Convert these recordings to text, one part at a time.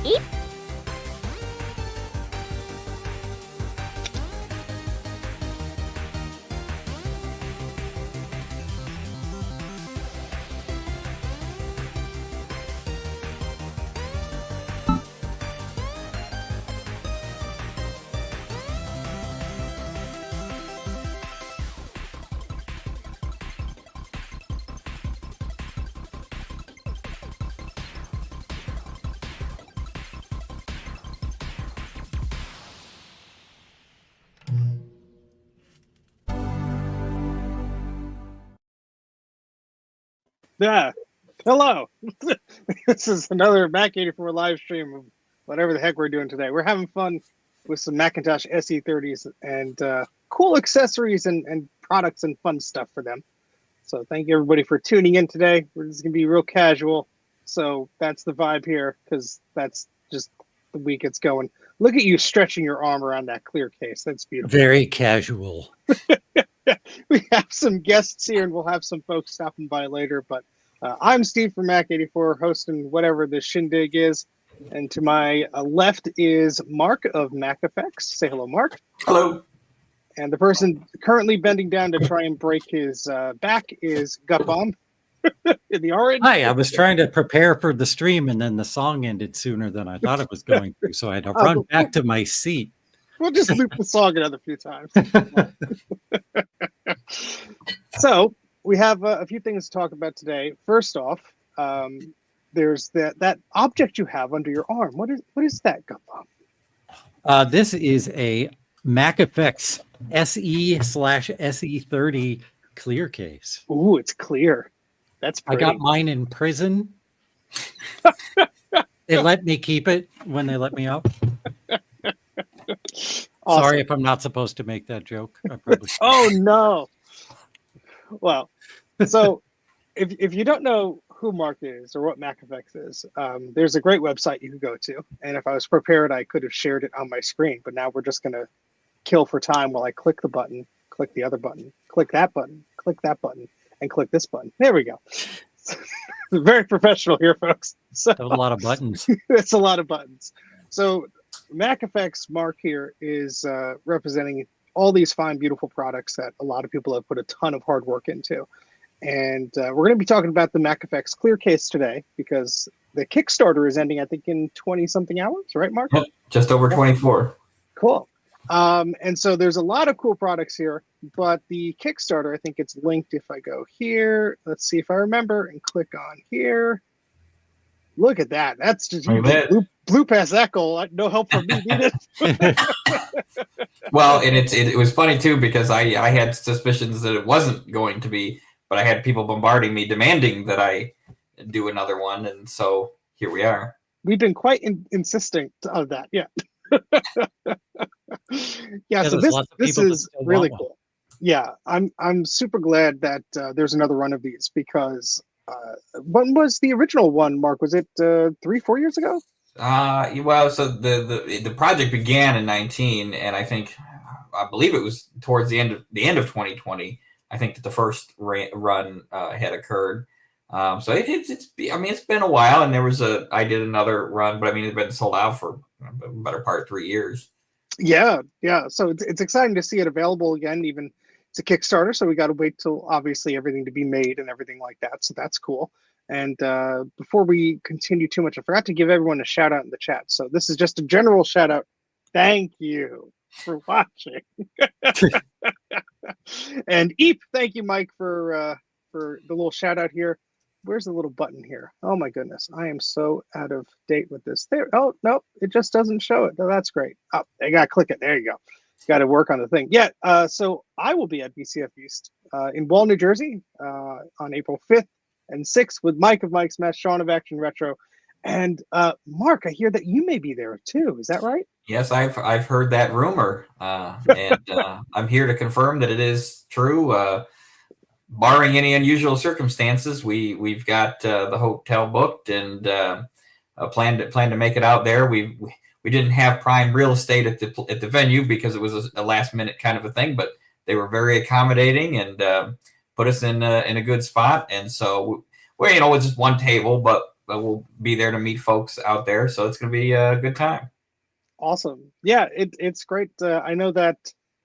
Eep. Yeah. Hello. This is another Mac 84 live stream of whatever the heck we're doing today. We're having fun with some Macintosh SE 30s and cool accessories and products and fun stuff for them. So thank you everybody for tuning in today. We're just going to be real casual. So that's the vibe here because that's just the week it's going. Look at you stretching your arm around that clear case. That's beautiful. Very casual. We have some guests here and we'll have some folks stopping by later, but I'm Steve from Mac 84 hosting whatever the shindig is, and to my left is Mark of MacEffects. Say hello, Mark. Hello. And the person currently bending down to try and break his back is Gutbomb in the orange. Hi, I was trying to prepare for the stream and then the song ended sooner than I thought it was going to, so I had to run back to my seat. We'll just loop the song another few times. So we have a few things to talk about today. First off, there's that object you have under your arm. What is that, Gutbomb? This is a MacEffects SE/SE30 clear case. Ooh, it's clear. That's pretty. I got mine in prison. They let me keep it when they let me out. Awesome. Sorry if I'm not supposed to make that joke. I probably Oh no. Well, so if you don't know who Mark is or what MacEffects is, there's a great website you can go to. And if I was prepared, I could have shared it on my screen. But now we're just going to kill for time while I click the button, click the other button, click that button, and click this button. There we go. Very professional here, folks. So a lot of buttons. it's a lot of buttons. So MacEffects Mark here is representing all these fine, beautiful products that a lot of people have put a ton of hard work into. And we're going to be talking about the MacEffects Clear Case today because the Kickstarter is ending, I think, in 20-something hours, right, Mark? Just over 24. Cool. And so there's a lot of cool products here, but the Kickstarter, I think it's linked if I go here. Let's see if I remember and click on here. Look at that. That's just blew past that goal. No help from me, did it? Well, and it was funny too because I had suspicions that it wasn't going to be, but I had people bombarding me demanding that I do another one, and so here we are. We've been quite insistent of that, yeah. Yeah, so this is really cool. Yeah, I'm super glad that there's another run of these because when was the original one, Mark? Was it 3-4 years ago? Well, so the project began in 19, and I believe it was towards the end of 2020. I think that the first run had occurred. So it's been a while, and I did another run, but I mean it's been sold out for a better part of 3 years. Yeah. So it's exciting to see it available again. Even it's a Kickstarter, so we got to wait till obviously everything to be made and everything like that. So that's cool. And before we continue too much, I forgot to give everyone a shout out in the chat. So this is just a general shout out. Thank you for watching. And Eep, thank you, Mike, for the little shout out here. Where's the little button here? Oh my goodness, I am so out of date with this. There. Oh no, it just doesn't show it. No, that's great. Oh, I gotta click it. There you go. Got to work on the thing. Yeah. So I will be at VCF East in Wall, New Jersey, on April 5th and 6th with Mike of Mike's Match, Sean of Action Retro, and Mark. I hear that you may be there too. Is that right? Yes, I've heard that rumor, and I'm here to confirm that it is true. Barring any unusual circumstances, we've got the hotel booked and plan to make it out there. We didn't have prime real estate at the venue because it was a last minute kind of a thing, but they were very accommodating and put us in a good spot. And so it's just one table, but we'll be there to meet folks out there. So it's going to be a good time. Awesome. Yeah, it's great. I know that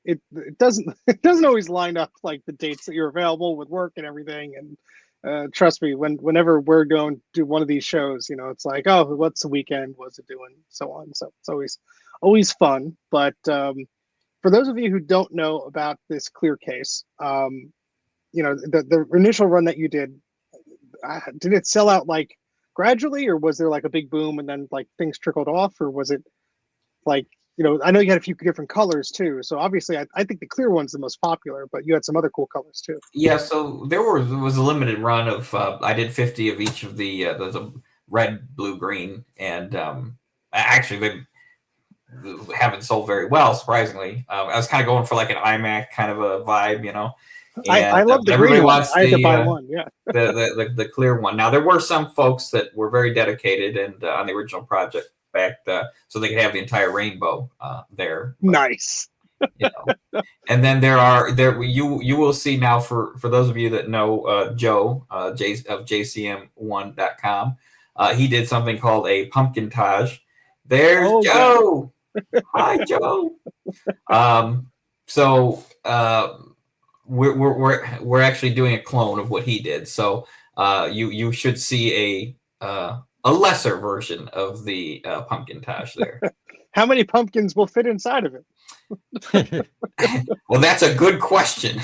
it doesn't always line up like the dates that you're available with work and everything. And trust me, whenever we're going to do one of these shows, it's like, oh, what's the weekend? What's it doing? So on. So it's always fun. But for those of you who don't know about this clear case, the initial run that you did it sell out like gradually, or was there like a big boom and then like things trickled off, or was it like, I know you had a few different colors too. So obviously I think the clear one's the most popular, but you had some other cool colors too. Yeah, so there was a limited run of I did 50 of each of the red, blue, green, and actually they haven't sold very well, surprisingly. I was kind of going for like an iMac kind of a vibe, And, I love the green one. I had to buy one, yeah. the clear one. Now there were some folks that were very dedicated and on the original project back, so they could have the entire rainbow there. But, nice. And then you will see now for those of you that know Joe of JCM1.com, he did something called a pumpkintage. There's Joe. Hi, Joe. So we're actually doing a clone of what he did. So you should see a lesser version of the pumpkintage there. How many pumpkins will fit inside of it? Well, that's a good question.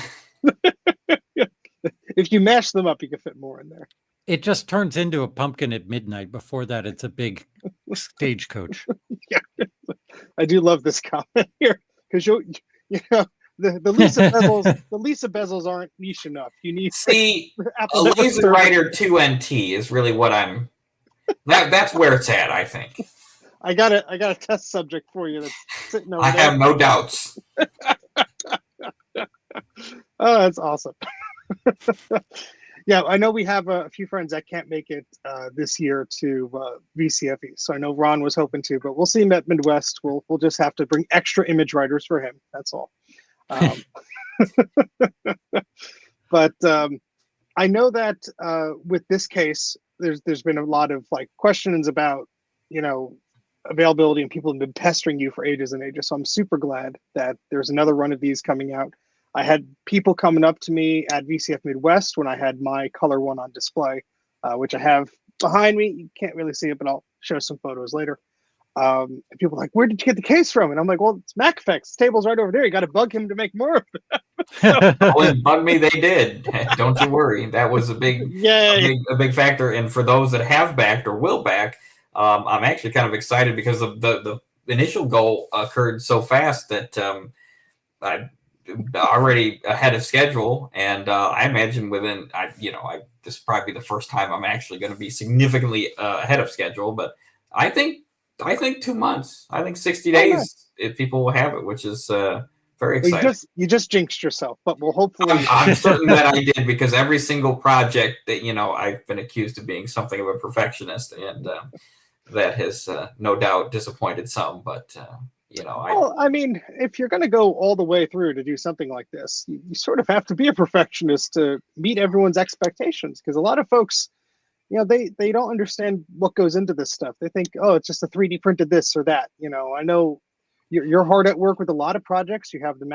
If you mash them up, you can fit more in there. It just turns into a pumpkin at midnight. Before that, it's a big stagecoach. Yeah, I do love this comment here because the Lisa bezels. The Lisa bezels aren't niche enough. You need see a ImageWriter 2NT is really what I'm. That's where it's at, I think. I got a test subject for you that's sitting over there. I have no doubts. Oh, that's awesome. Yeah, I know we have a few friends that can't make it this year to VCF East. So I know Ron was hoping to, but we'll see him at Midwest. We'll just have to bring extra image writers for him. That's all. But I know that with this case, there's been a lot of like questions about availability, and people have been pestering you for ages and ages. So I'm super glad that there's another run of these coming out. I had people coming up to me at VCF Midwest when I had my color one on display, which I have behind me. You can't really see it, but I'll show some photos later. And people are like, where did you get the case from? And I'm like, well, it's MacEffects. The table's right over there. You got to bug him to make more of it. Oh, bug me, they did. Don't you worry. That was a big factor. And for those that have backed or will back, I'm actually kind of excited because the initial goal occurred so fast that I already ahead of schedule, and I imagine this will probably be the first time I'm actually going to be significantly ahead of schedule. But I think 2 months. I think 60 days if people will have it, which is very exciting. Well, you just jinxed yourself, but we'll hopefully. I'm certain that I did, because every single project that I've been accused of being something of a perfectionist, and that has no doubt disappointed some. But well, I mean, if you're going to go all the way through to do something like this, you sort of have to be a perfectionist to meet everyone's expectations. Because a lot of folks, they don't understand what goes into this stuff. They think, oh, it's just a 3D printed this or that. I know you're hard at work with a lot of projects. You have the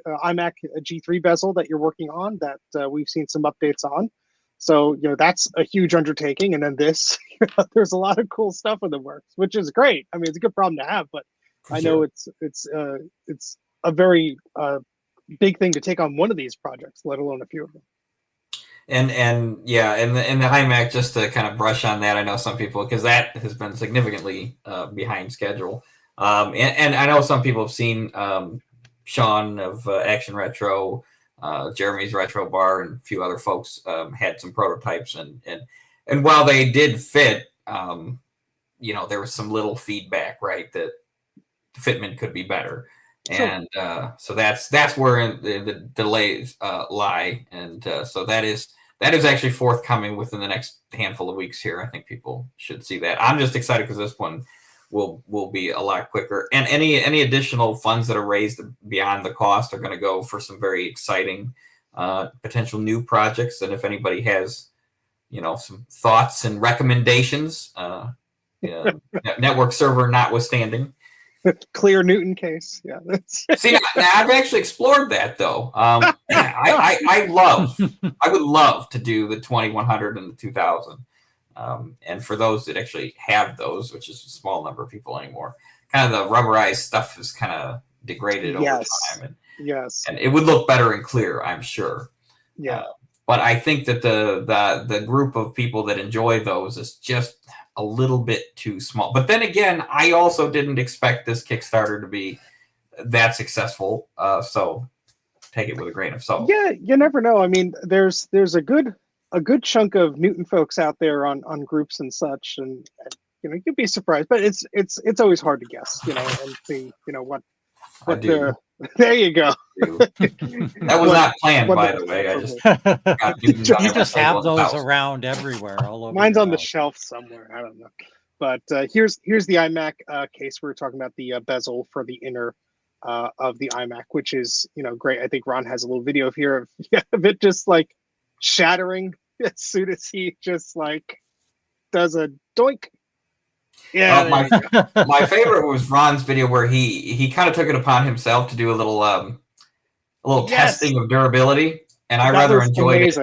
iMac G3 bezel that you're working on that we've seen some updates on. So, that's a huge undertaking. And then this, there's a lot of cool stuff in the works, which is great. I mean, it's a good problem to have, but I know it's a very big thing to take on one of these projects, let alone a few of them. And the iMac, just to kind of brush on that, I know some people, because that has been significantly behind schedule. And I know some people have seen Sean of Action Retro, Jeremy's Retro Bar, and a few other folks had some prototypes, and while they did fit, there was some little feedback, right, that fitment could be better. And so that's where the delays lie, and so that is actually forthcoming within the next handful of weeks here. I think people should see that. I'm just excited because this one will be a lot quicker, and any additional funds that are raised beyond the cost are going to go for some very exciting potential new projects. And if anybody has some thoughts and recommendations. Network server notwithstanding. Clear Newton case. Yeah. See, now I've actually explored that though. I would love to do the 2100 and the 2000. And for those that actually have those, which is a small number of people anymore, kind of the rubberized stuff is kind of degraded over time. And it would look better and clear, I'm sure. Yeah. But I think that the group of people that enjoy those is just a little bit too small. But then again, I also didn't expect this Kickstarter to be that successful. So take it with a grain of salt. Yeah, you never know. I mean, there's a good chunk of Newton folks out there on groups and such, and you'd be surprised. But it's always hard to guess, and see, what the. There you go. That was not planned, by the way. I just you just have those around everywhere, all over. Mine's on the shelf somewhere. I don't know. But here's the iMac case. We were talking about the bezel for the inner of the iMac, which is great. I think Ron has a little video here of it just like shattering as soon as he just like does a doink. Yeah. My favorite was Ron's video where he kind of took it upon himself to do a little testing of durability, and I rather enjoyed it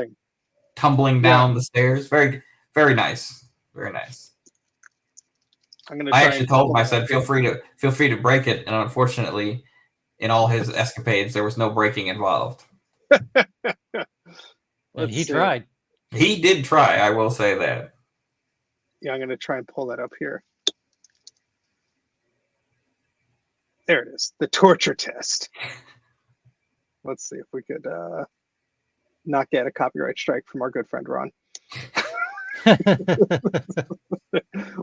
tumbling down the stairs. Very, very nice. Very nice. I actually told him, I said, feel free to break it, and unfortunately, in all his escapades, there was no breaking involved. And he tried. He did try. I will say that. Yeah, I'm going to try and pull that up here. There it is, the torture test. Let's see if we could not get a copyright strike from our good friend Ron.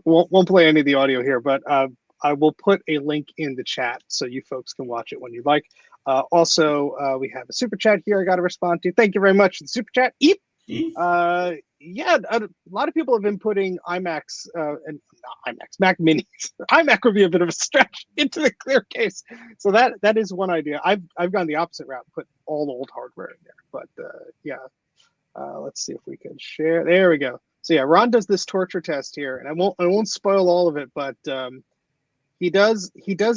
won't play any of the audio here, but I will put a link in the chat so you folks can watch it when you like. Also, we have a super chat here I got to respond to. Thank you very much for the super chat. Eep. Yeah, a lot of people have been putting iMacs and not iMacs, Mac Minis. iMac would be a bit of a stretch into the clear case. So that is one idea. I've gone the opposite route, put all the old hardware in there. But yeah, let's see if we can share. There we go. So yeah, Ron does this torture test here, and I won't spoil all of it, but he does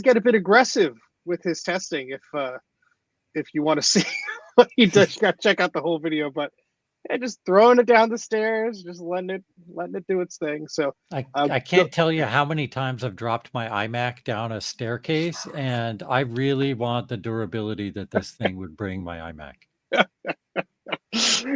get a bit aggressive with his testing. If you want to see what he does, you got to check out the whole video. But yeah, just throwing it down the stairs, just letting it do its thing. So I can't tell you how many times I've dropped my iMac down a staircase, and I really want the durability that this thing would bring my iMac.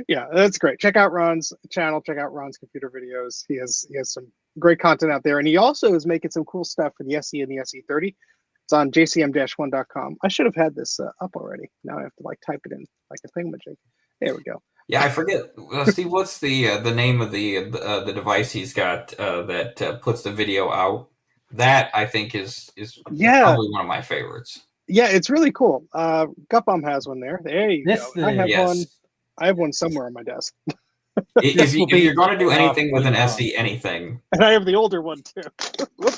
Yeah, that's great. Check out Ron's channel. Check out Ron's computer videos. He has some great content out there, and he also is making some cool stuff for the SE and the SE30. It's on jcm-1.com. I should have had this up already. Now I have to like type it in like a thingamajig. There we go. Yeah, I forget. Steve, what's the name of the device he's got that puts the video out? That I think is probably one of my favorites. Yeah, it's really cool. Gutbaum has one there. There you go. I have one somewhere on my desk. If you're going to do anything with an SE, anything. And I have the older one too.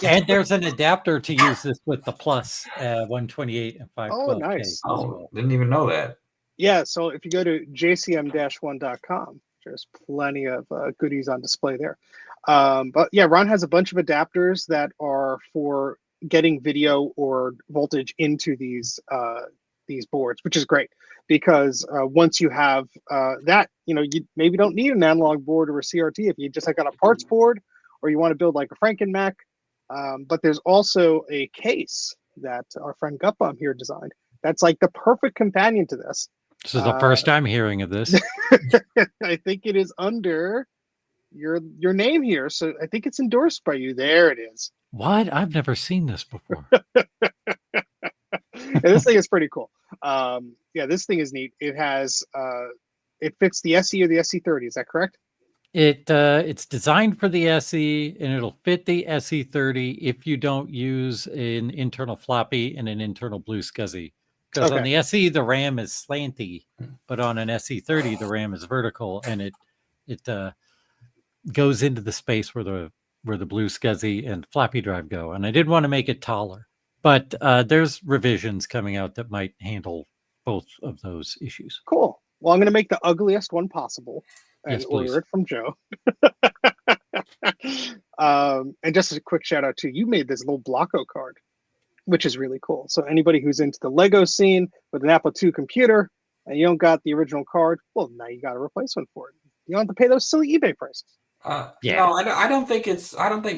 And there's an adapter to use this with the plus 128 and 512. Oh, nice. Oh, didn't even know that. Yeah, so if you go to jcm-1.com, there's plenty of goodies on display there. But yeah, Ron has a bunch of adapters that are for getting video or voltage into these boards, which is great because once you have that, you maybe don't need an analog board or a CRT if you just got a parts board or you want to build like a Franken Mac. But there's also a case that our friend Gutbaum here designed. That's like the perfect companion to this. This is the first I'm hearing of this. I think it is under your name here, so I think it's endorsed by you. There it is. What? I've never seen this before. Yeah, this thing is pretty cool. Yeah, this thing is neat. It has it fits the SE or the SE30. Is that correct? It's designed for the SE, and it'll fit the SE30 if you don't use an internal floppy and an internal blue SCSI. Because on the SE, the RAM is slanty, but on an SE30, the RAM is vertical, and it goes into the space where the blue SCSI and floppy drive go. And I did want to make it taller, but there's revisions coming out that might handle both of those issues. Cool. Well, I'm going to make the ugliest one possible. and Yes, please. order it from Joe. And just a quick shout out to you made this little Blocko card, which is really cool. So anybody who's into the Lego scene with an Apple II computer and you don't got the original card, well, now you got a replacement for it. You don't have to pay those silly eBay prices. Yeah. No, I don't think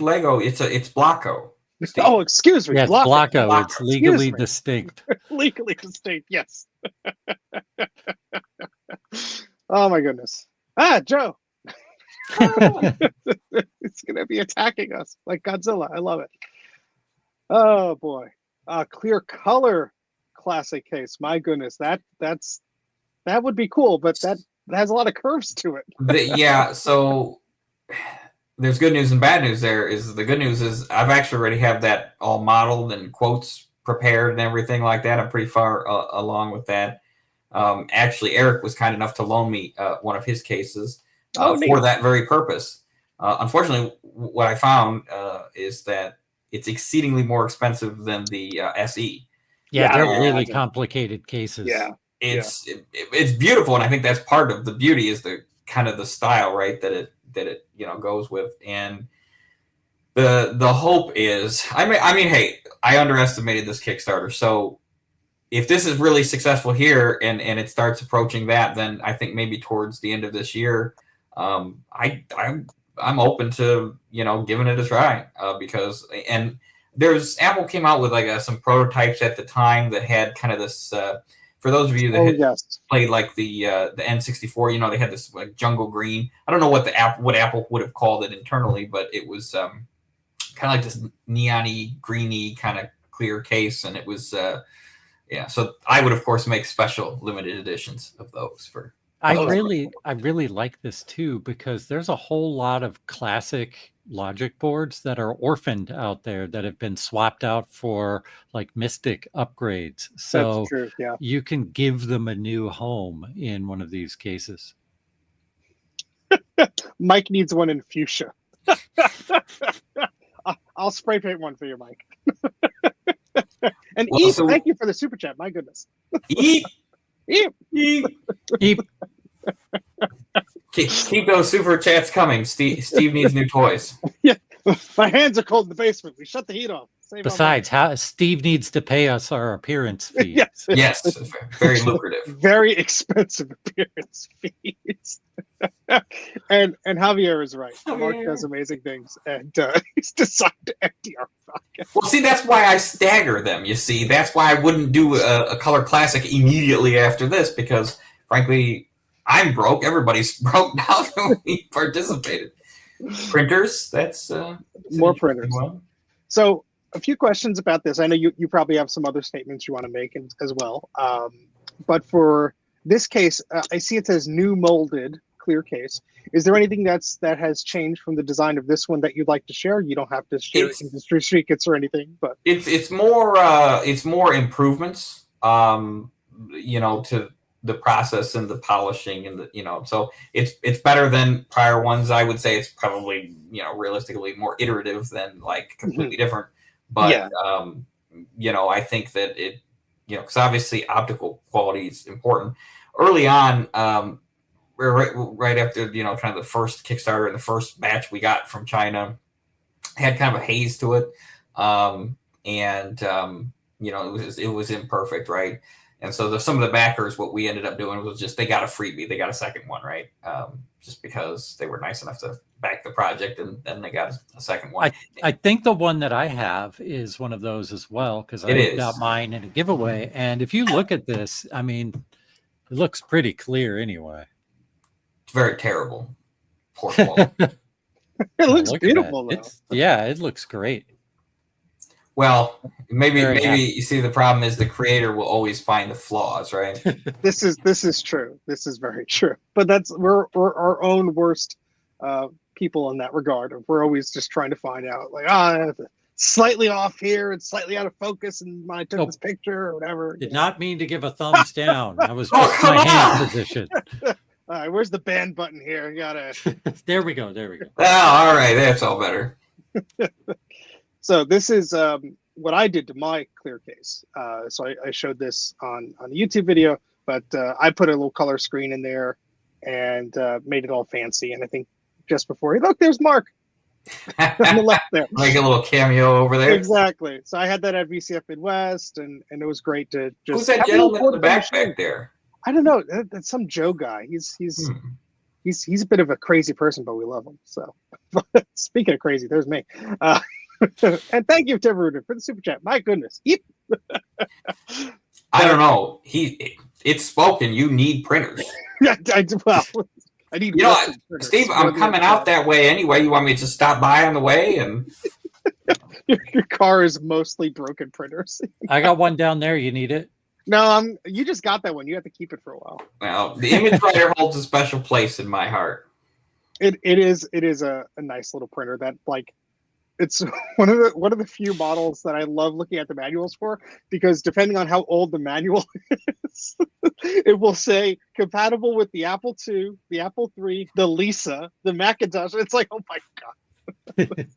Lego. It's Blocko. Steve. Oh, excuse me. Yeah, it's Blocko. Blocko. It's legally Excuse me. distinct. Legally distinct, yes. Oh my goodness. Joe. It's gonna be attacking us like Godzilla. I love it. Oh boy. Clear color classic case. My goodness, that would be cool, but that has a lot of curves to it. Yeah, so there's good news and bad news. The good news is I've actually already have that all modeled and quotes prepared and everything like that. I'm pretty far along with that. Actually, Eric was kind enough to loan me one of his cases for that very purpose. Unfortunately, what I found is that it's exceedingly more expensive than the SE. Yeah, they're really complicated cases. Yeah. It's beautiful, and I think that's part of the beauty is the kind of the style, right, that it goes with. And the hope is, I mean, hey, I underestimated this Kickstarter. So if this is really successful here and it starts approaching that, then I think maybe towards the end of this year, I'm open to giving it a try because Apple came out with like some prototypes at the time that had kind of this. For those of you that played like the N64, they had this like jungle green. I don't know what Apple would have called it internally, but it was kind of like this neon-y, greeny kind of clear case, and it was So I would of course make special limited editions of those for. I really like this too because there's a whole lot of classic logic boards that are orphaned out there that have been swapped out for like Mystic upgrades. So that's true, yeah. You can give them a new home in one of these cases. Mike needs one in fuchsia. I'll spray paint one for you, Mike. And Eve, thank you for the super chat. My goodness. Eve. Eve. Keep those super chats coming. Steve needs new toys. Yeah, my hands are cold in the basement. We shut the heat off. Besides, Steve needs to pay us our appearance fees. Yes, very lucrative. Very expensive appearance fees. and Javier is right. Mark does amazing things, and he's decided to empty our pocket. Well, see, that's why I stagger them. You see, that's why I wouldn't do a color classic immediately after this because, frankly, I'm broke. Everybody's broke now that we participated. Printers, that's more printers. One. So a few questions about this. I know you probably have some other statements you want to make as well. But for this case, I see it says new molded clear case. Is there anything that has changed from the design of this one that you'd like to share? You don't have to share industry secrets or anything, but it's more improvements. To the process and the polishing and so it's better than prior ones. I would say it's probably realistically more iterative than like completely different. But I think that it because obviously optical quality is important. Early on, right after kind of the first Kickstarter and the first batch we got from China had kind of a haze to it, it was imperfect, right? And so some of the backers, what we ended up doing was just they got a freebie, they got a second one, right? Just because they were nice enough to back the project, and then they got a second one. I think the one that I have is one of those as well because I got mine in a giveaway. And if you look at this, I mean, it looks pretty clear anyway. It's very terrible. Poor quality. It looks beautiful though. It looks great. Well, maybe you see the problem is the creator will always find the flaws, right? This is true. This is very true. But we're our own worst people in that regard. We're always just trying to find out like slightly off here and slightly out of focus and when I took this picture or whatever. Did not mean to give a thumbs down. I was just my hand position. All right, where's the band button here? You gotta. There we go. Oh, all right, that's all better. So this is what I did to my clear case. So I showed this on the YouTube video, but I put a little color screen in there and made it all fancy. And I think just before there's Mark on the left there. Like a little cameo over there. Exactly. So I had that at VCF Midwest, and it was great to just. Who's that gentleman in the back there? I don't know. That's some Joe guy. He's a bit of a crazy person, but we love him. So, speaking of crazy, there's me. And thank you to Rudy for the super chat. My goodness. Yep. I don't know. It's spoken. You need printers. I need. Steve, I'm coming out that way anyway. You want me to just stop by on the way? And your car is mostly broken printers. I got one down there. You need it? No, you just got that one. You have to keep it for a while. Well, the ImageWriter holds a special place in my heart. It is a nice little printer that it's one of the few models that I love looking at the manuals for, because depending on how old the manual is, it will say compatible with the Apple II, the Apple III, the Lisa, the Macintosh. It's like, oh my God.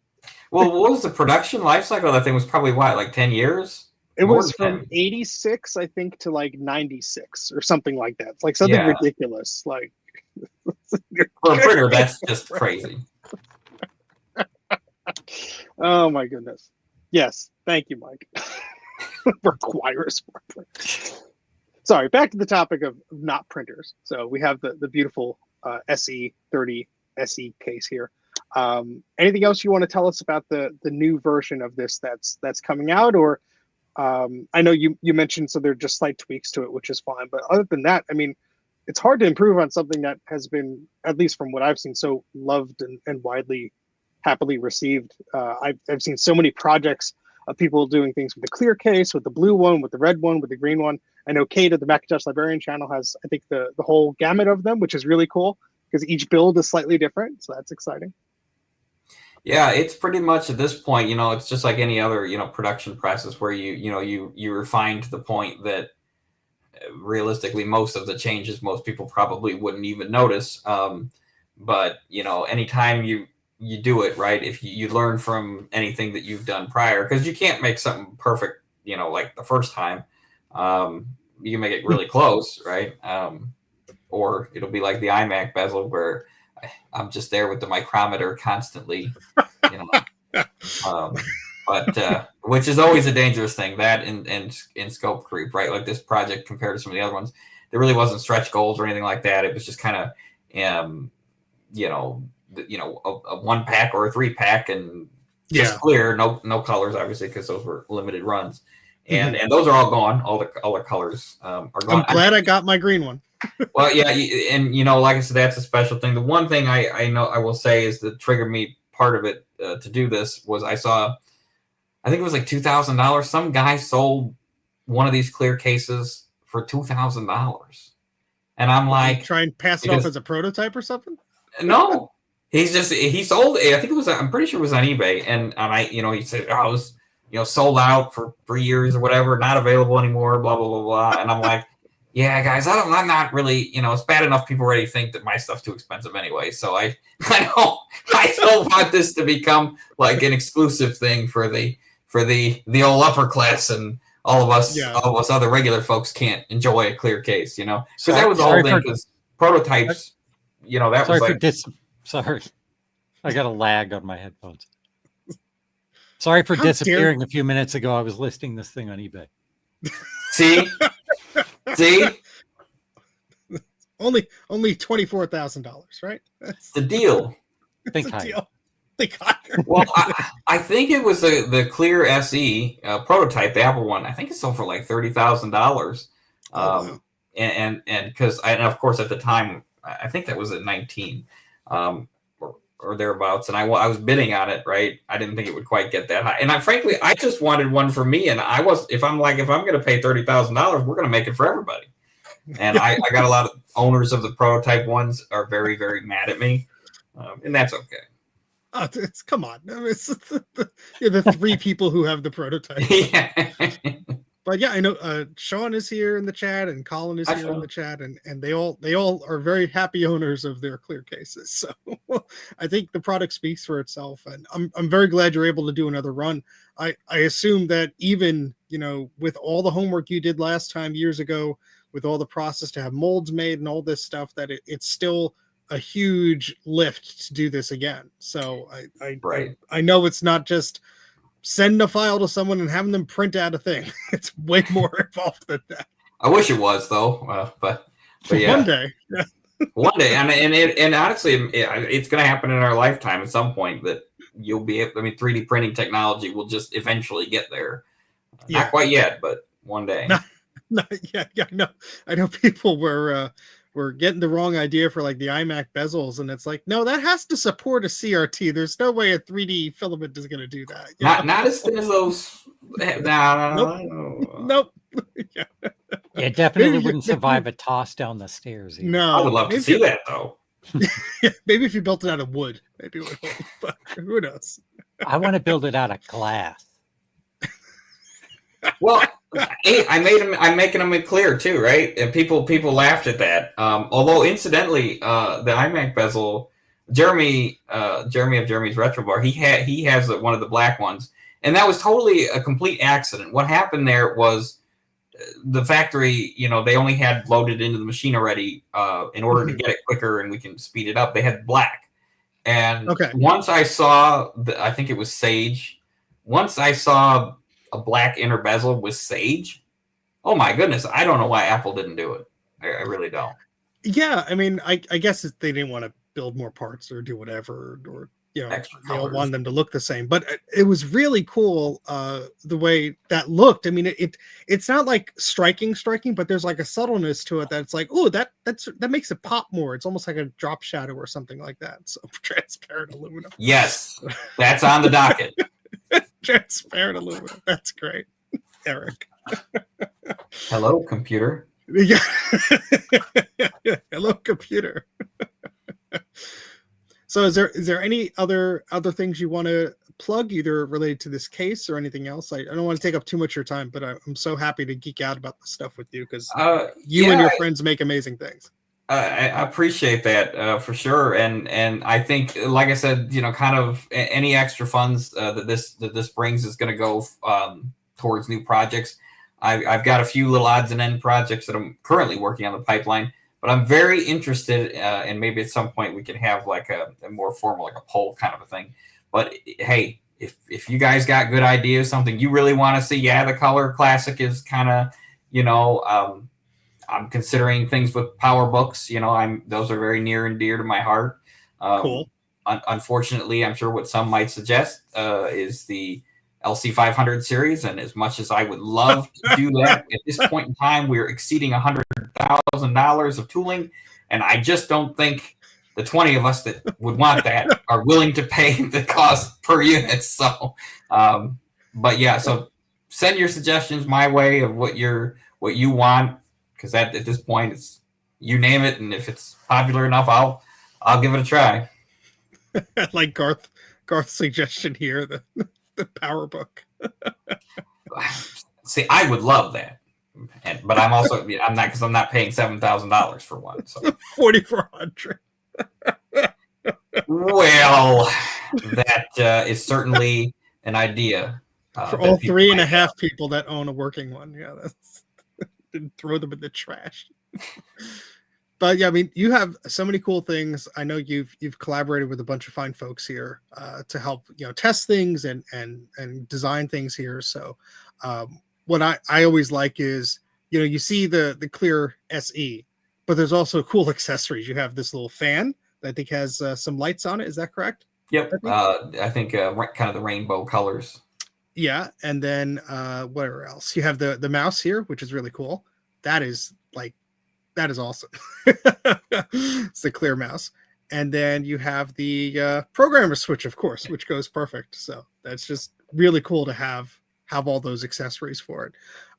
Well, what was the production life cycle? That thing was probably like 10 years? It was from 86, I think, to 96 or something like that. It's like something ridiculous. Like for a printer, that's just crazy. Oh my goodness. Yes. Thank you, Mike. Requires more printers. Sorry, back to the topic of not printers. So we have the beautiful SE30 SE case here. Anything else you want to tell us about the new version of this that's coming out? Or I know you mentioned, so there are just slight tweaks to it, which is fine. But other than that, I mean, it's hard to improve on something that has been, at least from what I've seen, so loved and widely happily received. I've seen so many projects of people doing things with the clear case, with the blue one, with the red one, with the green one. I know Kate of the Macintosh Librarian channel has, I think, the whole gamut of them, which is really cool because each build is slightly different. So that's exciting. Yeah, it's pretty much at this point, it's just like any other, production process where you refine to the point that realistically most of the changes most people probably wouldn't even notice. But anytime you do it right, if you learn from anything that you've done prior, because you can't make something perfect, like the first time. You can make it really close, right? Or it'll be like the iMac bezel where I'm just there with the micrometer constantly, but which is always a dangerous thing. That in scope creep, right? Like this project compared to some of the other ones, there really wasn't stretch goals or anything like that. It was just kind of, a 1-pack or a 3-pack and just clear, no colors, obviously, because those were limited runs. And those are all gone. All the colors are gone. I'm glad I got my green one. Well, yeah, and like I said, that's a special thing. The one thing I know I will say is that triggered me part of it to do this was I saw, I think it was like $2,000. Some guy sold one of these clear cases for $2,000, and I'm like, try and pass it off as a prototype or something. No, he sold it. I think it was, I'm pretty sure it was on eBay, and he said, I was sold out for 3 years or whatever, not available anymore, blah blah blah blah, and I'm like. Yeah, guys, I'm not really, it's bad enough people already think that my stuff's too expensive anyway. So I don't want this to become like an exclusive thing for the old upper class, and all of us other regular folks can't enjoy a clear case, because that was the whole thing. Because prototypes, that was like. Sorry, I got a lag on my headphones. Sorry for disappearing a few minutes ago. I was listing this thing on eBay. See. Only $24,000, right? That's the deal. Think higher. Well, I think it was the Clear SE prototype, the Apple one. I think it sold for like $30,000. And because of course at the time I think that was at 19 or thereabouts, and I was bidding on it, right? I didn't think it would quite get that high, and frankly I just wanted one for me, and if I'm going to pay $30,000, we're going to make it for everybody. And I got a lot of owners of the prototype ones are very, very mad at me, and that's okay. Come on, it's the 3 people who have the prototype. Yeah. But yeah, I know Sean is here in the chat, and Colin is here in the chat, and they all are very happy owners of their clear cases. So I think the product speaks for itself, and I'm very glad you're able to do another run. I assume that even with all the homework you did last time years ago with all the process to have molds made and all this stuff, that it's still a huge lift to do this again. So I know it's not just send a file to someone and having them print out a thing. It's way more involved than that. I wish it was though, but yeah. One day. Yeah. One day, and honestly, it's going to happen in our lifetime at some point that you'll be. 3D printing technology will just eventually get there. Yeah. Not quite yet, but one day. Yeah, I know people were getting the wrong idea for like the iMac bezels, and it's like, no, that has to support a CRT. There's no way a 3D filament is going to do that. Not as thin as those. Nope. Yeah. It definitely wouldn't survive a toss down the stairs. Either. No, I would love to see that though. Yeah, maybe if you built it out of wood, maybe it would hold, but who knows? I want to build it out of glass. Well, I'm making them clear too, right? And people laughed at that. Although incidentally, the iMac bezel, Jeremy of Jeremy's Retro Bar, he has one of the black ones, and that was totally a complete accident. What happened there was the factory, they only had loaded into the machine already in order to get it quicker and we can speed it up. They had black. And once I saw, I think it was Sage, once I saw a black inner bezel with Sage, oh my goodness, I don't know why Apple didn't do it. I really don't. Yeah, I guess they didn't want to build more parts or do whatever, or they all want them to look the same. But it was really cool the way that looked. It's not like striking, but there's like a subtleness to it that's like, oh, that makes it pop more. It's almost like a drop shadow or something like that. So transparent aluminum. Yes, that's on the docket. Transparent aluminum. That's great, Eric. Hello, computer. Yeah. Hello, computer. So is there any other things you want to plug, either related to this case or anything else? I don't want to take up too much of your time, but I'm so happy to geek out about the stuff with you, because you and your friends make amazing things. I appreciate that for sure, and I think, like I said, kind of any extra funds that this brings is going to go towards new projects. I've got a few little odds and end projects that I'm currently working on the pipeline. But I'm very interested, and maybe at some point we can have like a more formal, like a poll kind of a thing. But hey, if you guys got good ideas, something you really want to see, the Color Classic is kind of, I'm considering things with PowerBooks. Those are very near and dear to my heart. Cool. Unfortunately, I'm sure what some might suggest is the LC500 series, and as much as I would love to do that, at this point in time, we're exceeding $100,000 of tooling, and I just don't think the 20 of us that would want that are willing to pay the cost per unit. So, but yeah, so send your suggestions my way of what you want, because at this point, it's you name it, and if it's popular enough, I'll give it a try. Like Garth's suggestion here, the PowerBook. See, I would love that, but I'm not, because I'm not paying $7,000 for one. So $4,400. Well, that is certainly an idea for all 3.5 people that own a working one. Yeah, that's didn't throw them in the trash. But yeah, you have so many cool things. I know you've collaborated with a bunch of fine folks here to help test things and design things here. So what I always like is you see the clear SE, but there's also cool accessories. You have this little fan that I think has some lights on it. Is that correct? Yep. I think kind of the rainbow colors. Yeah, and then whatever else. You have the mouse here, which is really cool. That is awesome. It's the clear mouse. And then you have the programmer switch, of course, which goes perfect. So that's just really cool to have all those accessories for it.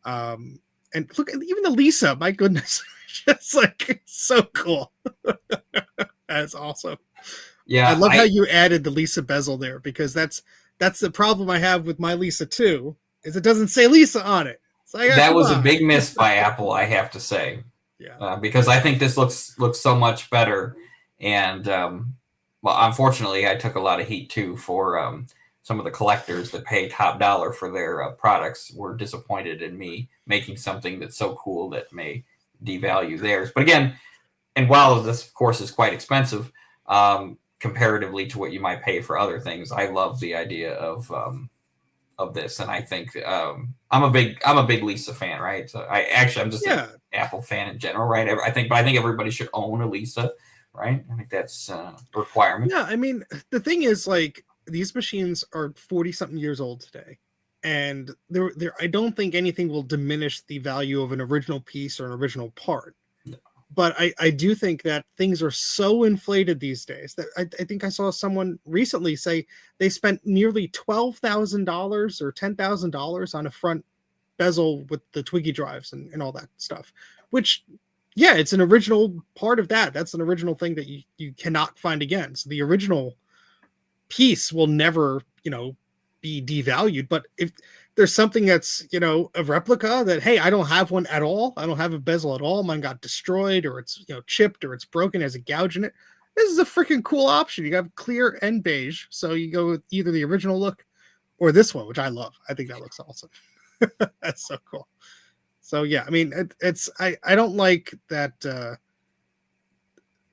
And look, even the Lisa, my goodness, just like so cool. That's awesome. Yeah, I love how you added the Lisa bezel there, because that's the problem I have with my Lisa too, is it doesn't say Lisa on it. Like, that was a big miss by Apple, I have to say. Yeah, because I think this looks so much better, and well, unfortunately, I took a lot of heat too for some of the collectors that pay top dollar for their products were disappointed in me making something that's so cool that may devalue theirs. But again, and while this of course is quite expensive, comparatively to what you might pay for other things, I love the idea of this, and I think I'm a big Lisa fan, right? So I'm just an Apple fan in general, right? I think everybody should own a Lisa, right? I think that's a requirement. Yeah, I mean, the thing is, like, these machines are 40-something years old today, and I don't think anything will diminish the value of an original piece or an original part. No. But I do think that things are so inflated these days that I think I saw someone recently say they spent nearly $12,000 or $10,000 on a front bezel with the Twiggy drives and all that stuff, which, yeah, it's an original part of that. That's an original thing that you cannot find again. So the original piece will never, be devalued. But if there's something that's, a replica that, hey, I don't have one at all, I don't have a bezel at all, mine got destroyed, or it's, chipped, or it's broken, has a gouge in it, this is a freaking cool option. You got clear and beige, so you go with either the original look or this one, which I love. I think that looks awesome. That's so cool. So yeah, I mean, I don't like that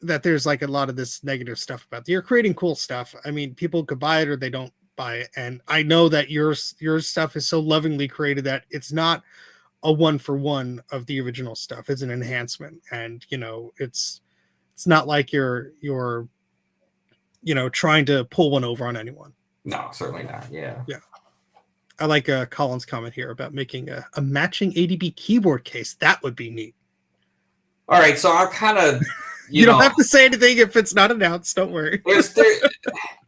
that there's like a lot of this negative stuff about it. You're creating cool stuff. I mean, people could buy it or they don't buy it, and I know that your stuff is so lovingly created that it's not a 1-for-1 of the original stuff. It's an enhancement, and it's not like you're trying to pull one over on anyone. No, certainly not. Yeah. I like Colin's comment here about making a matching ADB keyboard case. That would be neat. All right, so I'll kind of you don't have to say anything if it's not announced. Don't worry.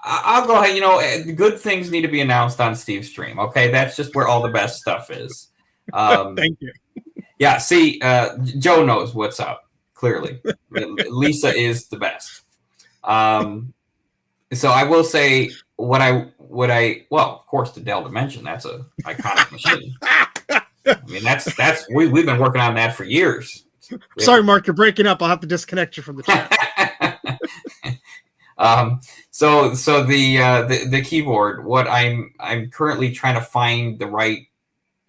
I'll go ahead. Good things need to be announced on Steve's stream. Okay, that's just where all the best stuff is. Thank you. Yeah, see, Joe knows what's up. Clearly, Lisa is the best. So I will say well, of course, the Dell Dimension. That's a iconic machine. I mean, we've been working on that for years. Sorry, Mark, you're breaking up. I'll have to disconnect you from the chat. So the keyboard, what I'm currently trying to find the right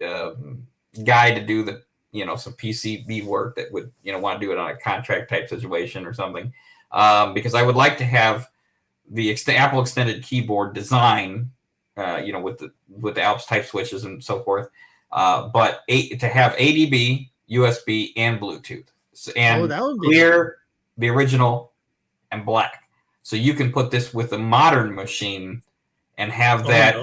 guy to do the some PCB work that would want to do it on a contract type situation or something, because I would like to have the Apple extended keyboard design, with the Alps type switches and so forth, but to have ADB, USB, and Bluetooth, and clear, the original, and black. So you can put this with a modern machine and have that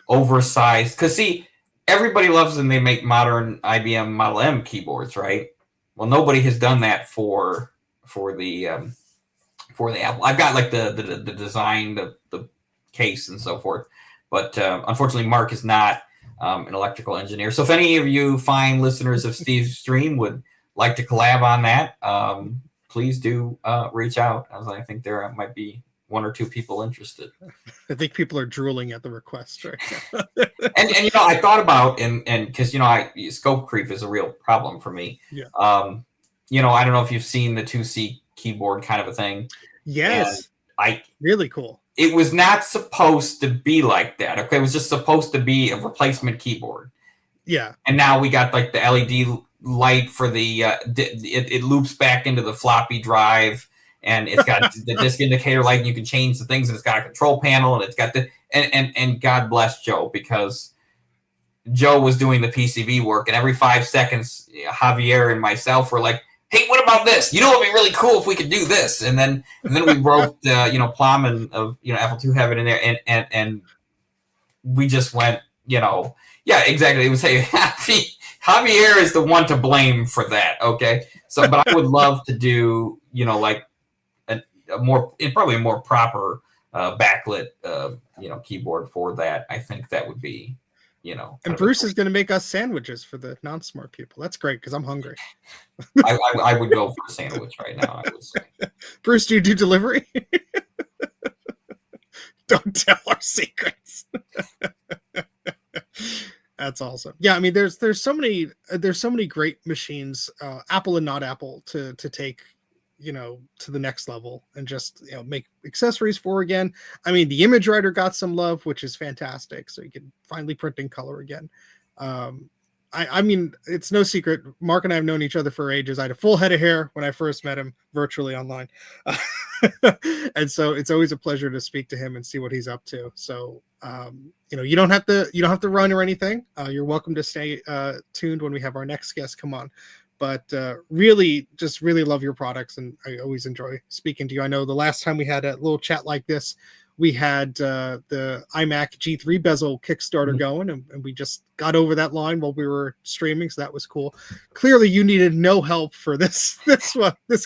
oversized. Because see, everybody loves when they make modern IBM Model M keyboards, right? Well, nobody has done that for the Apple. I've got like the design, the case, and so forth. But unfortunately, Mark is not an electrical engineer. So if any of you fine listeners of Steve's stream would like to collab on that, please do reach out. As I think there might be 1 or 2 people interested. I think people are drooling at the request right now. and I thought about and because scope creep is a real problem for me. Yeah. I don't know if you've seen the 2C keyboard kind of a thing. Yes. Really cool. It was not supposed to be like that. Okay, it was just supposed to be a replacement keyboard. Yeah. And now we got like the LED light for the it loops back into the floppy drive, and it's got the disk indicator light, and you can change the things, and it's got a control panel, and it's got the and God bless Joe, because Joe was doing the PCB work, and every 5 seconds Javier and myself were like, hey, what about this? It would be really cool if we could do this. And then we wrote Plum and Apple II have it in there, and we just went, yeah, exactly. It was Javier is the one to blame for that. Okay. So, but I would love to do, like probably a more proper backlit, keyboard for that. I think that would be, And Bruce is going to make us sandwiches for the non-smart people. That's great, because I'm hungry. I would go for a sandwich right now, I would say. Bruce, do you do delivery? Don't tell our secrets. That's awesome. Yeah, I mean, there's so many great machines, Apple and not Apple, to take to the next level and just make accessories for again. I mean, the ImageWriter got some love, which is fantastic. So you can finally print in color again. I mean, it's no secret. Mark and I have known each other for ages. I had a full head of hair when I first met him virtually online. And so it's always a pleasure to speak to him and see what he's up to. So, you don't have to run or anything. You're welcome to stay tuned when we have our next guest come on. But really love your products, and I always enjoy speaking to you. I know the last time we had a little chat like this, we had the iMac G3 bezel Kickstarter going, and we just got over that line while we were streaming, so that was cool. Clearly, you needed no help for this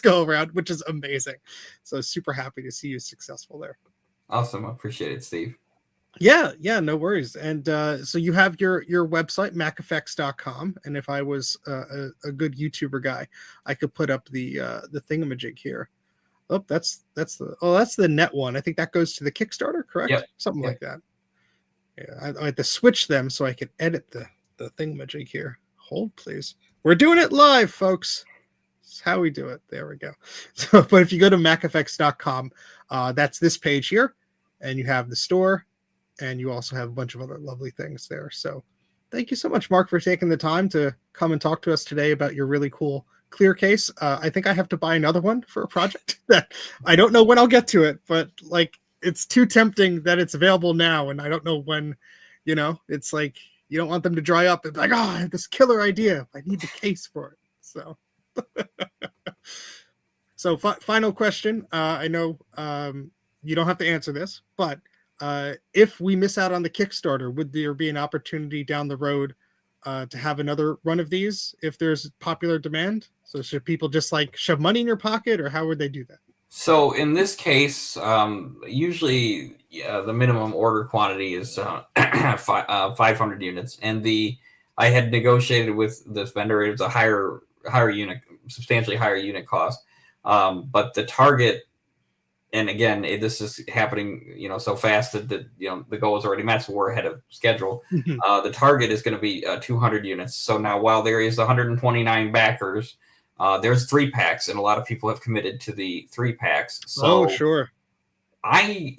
go around, which is amazing. So super happy to see you successful there. Awesome, I appreciate it, Steve. Yeah, no worries. And so you have your website, MacEffects.com, and if I was a good YouTuber guy, I could put up the thingamajig here. Oh, that's the net one. I think that goes to the Kickstarter, correct? Yep. Something like that. Yeah, I had to switch them so I could edit the thingamajig here. Hold, please. We're doing it live, folks. That's how we do it. There we go. So, but if you go to MacEffects.com, that's this page here, and you have the store, and you also have a bunch of other lovely things there. So thank you so much, Mark, for taking the time to come and talk to us today about your really cool clear case. I think I have to buy another one for a project that I don't know when I'll get to it, but like, it's too tempting that it's available now. And I don't know when, it's like, you don't want them to dry up and be like, oh, I have this killer idea. I need the case for it. So, so final question. I know you don't have to answer this, but if we miss out on the Kickstarter, would there be an opportunity down the road to have another run of these if there's popular demand? So should people just like shove money in your pocket, or how would they do that? So in this case, usually the minimum order quantity is 500 units, and I had negotiated with this vendor. It was a higher unit, substantially higher unit cost, but the target. And again, this is happening, so fast that the goal is already met, so we're ahead of schedule. The target is going to be 200 units. So now, while there is 129 backers, there's 3 packs, and a lot of people have committed to the 3 packs. So sure. I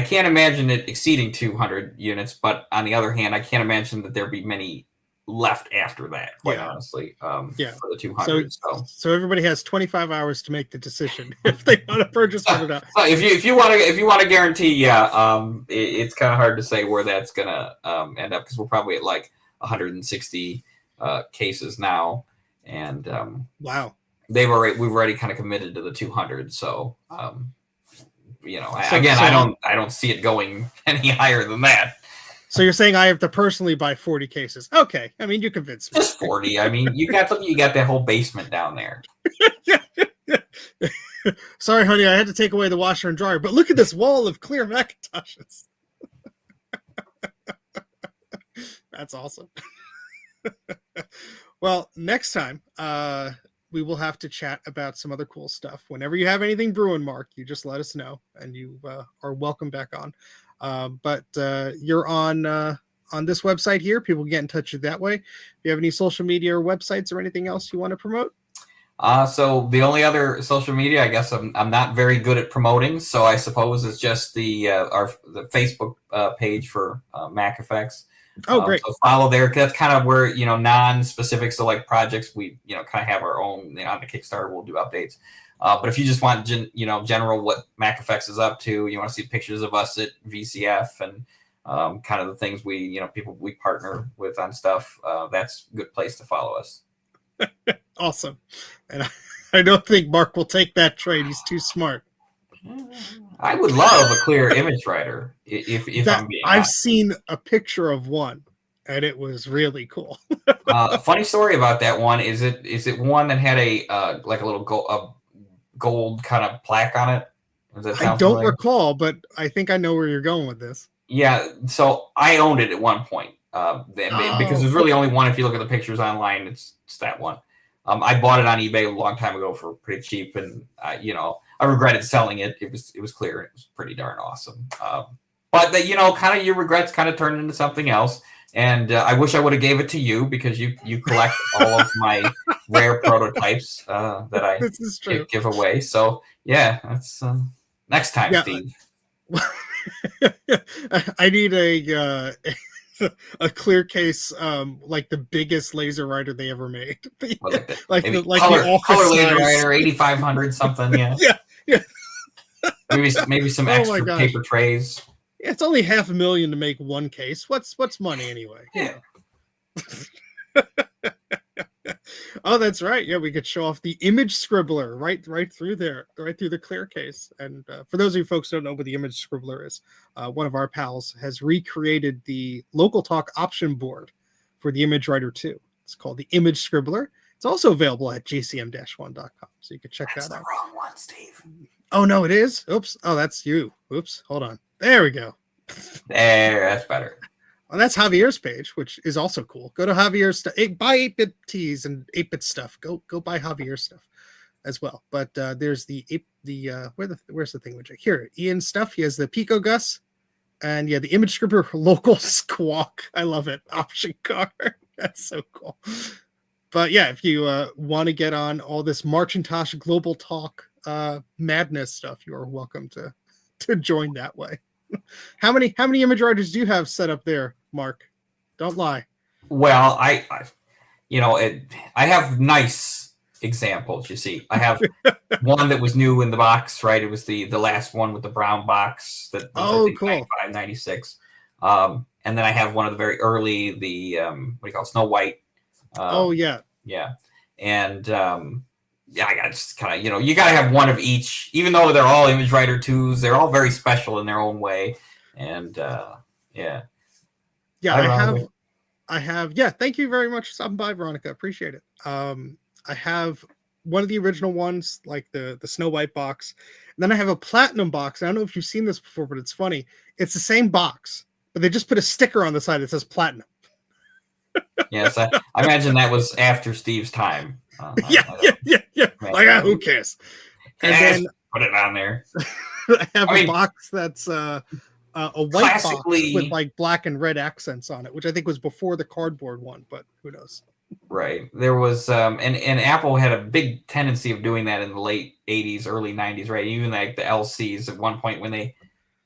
can't imagine it exceeding 200 units, but on the other hand, I can't imagine that there'd be many left after that, quite honestly, for the 200. So everybody has 25 hours to make the decision if they want to purchase one or not. So if you want to guarantee, it's kind of hard to say where that's gonna end up, because we're probably at like 160 cases now, and wow, we've already kind of committed to the 200. So I don't see it going any higher than that. So you're saying I have to personally buy 40 cases? Okay, I mean, you convinced me. Just 40. I mean, you got that whole basement down there. Sorry, honey, I had to take away the washer and dryer, but look at this wall of clear Macintoshes. That's awesome. Well, next time we will have to chat about some other cool stuff. Whenever you have anything brewing, Mark, you just let us know, and you are welcome back on. But you're on this website here. People can get in touch with you that way. If you have any social media or websites or anything else you want to promote? So the only other social media, I guess I'm not very good at promoting, so I suppose it's just the Facebook page for MacEffects. Oh, great. So follow there. That's kind of where, non-specific, so like projects, we, kind of have our own, on the Kickstarter, we'll do updates. But if you just want, general what MacEffects is up to, you want to see pictures of us at VCF and kind of the things we, people we partner with on stuff, that's a good place to follow us. Awesome. And I don't think Mark will take that trade. He's too smart. I would love a clear ImageWriter if I'm being I've honest. seen a picture of one, and it was really cool. A funny story about that one is it one that had a like a little gold kind of plaque on it? Does that sound I don't familiar? recall, but I think I know where you're going with this. Yeah, so I owned it at one point because there's really only one. If you look at the pictures online, it's that one. I bought it on eBay a long time ago for pretty cheap, and I regretted selling it. It was clear. It was pretty darn awesome. But kind of your regrets kind of turned into something else. And I wish I would have gave it to you, because you collect all of my rare prototypes that I This is true. give away. So yeah, that's next time, Yeah. Steve. I need a a clear case, like the biggest laser writer they ever made. Well, like the, like maybe the color office laser size. writer, 8500 something. Yeah. Yeah. Maybe some Oh my extra gosh. paper trays. Yeah, it's only $500,000 to make one case. What's money anyway? Yeah. Oh, that's right. Yeah, we could show off the ImageScribbler right through there, right through the clear case. And for those of you folks who don't know what the ImageScribbler is, one of our pals has recreated the local talk option board for the ImageWriter 2. It's called the ImageScribbler. It's also available at gcm-1.com, so you can check That's that out. the wrong one, Steve. Oh no, it is. Oops. Oh, that's you. Oops. Hold on. There we go. There, that's better. Well, that's Javier's page, which is also cool. Go to Javier's stuff. Buy 8-bit tees and 8-bit stuff. Go buy Javier's stuff as well. But there's where's the thing? Which here, Ian's stuff. He has the Pico Gus, and yeah, the ImageScribbler local squawk. I love it. Option card. That's so cool. But yeah, if you want to get on all this Macintosh Global Talk madness stuff, you are welcome to join that way. How many ImageWriters do you have set up there, Mark? Don't lie. Well, I have nice examples. You see, I have one that was new in the box, right? It was the last one with the brown box that was, cool. 95, 96. And then I have one of the very early, the what do you call it, Snow White. Yeah. And yeah, I got just kind of, you got to have one of each, even though they're all ImageWriter 2s. They're all very special in their own way. And yeah. I have. Yeah. Thank you very much for stopping by, Veronica. Appreciate it. I have one of the original ones, like the Snow White box. And then I have a platinum box. I don't know if you've seen this before, but it's funny. It's the same box, but they just put a sticker on the side that says platinum. Yes, I imagine that was after Steve's time. Yeah. Like, who cares? And then put it on there. I have a box that's a white box with like black and red accents on it, which I think was before the cardboard one, but who knows? Right. There was and Apple had a big tendency of doing that in the late 80s, early 90s, right? Even like the LCs at one point when they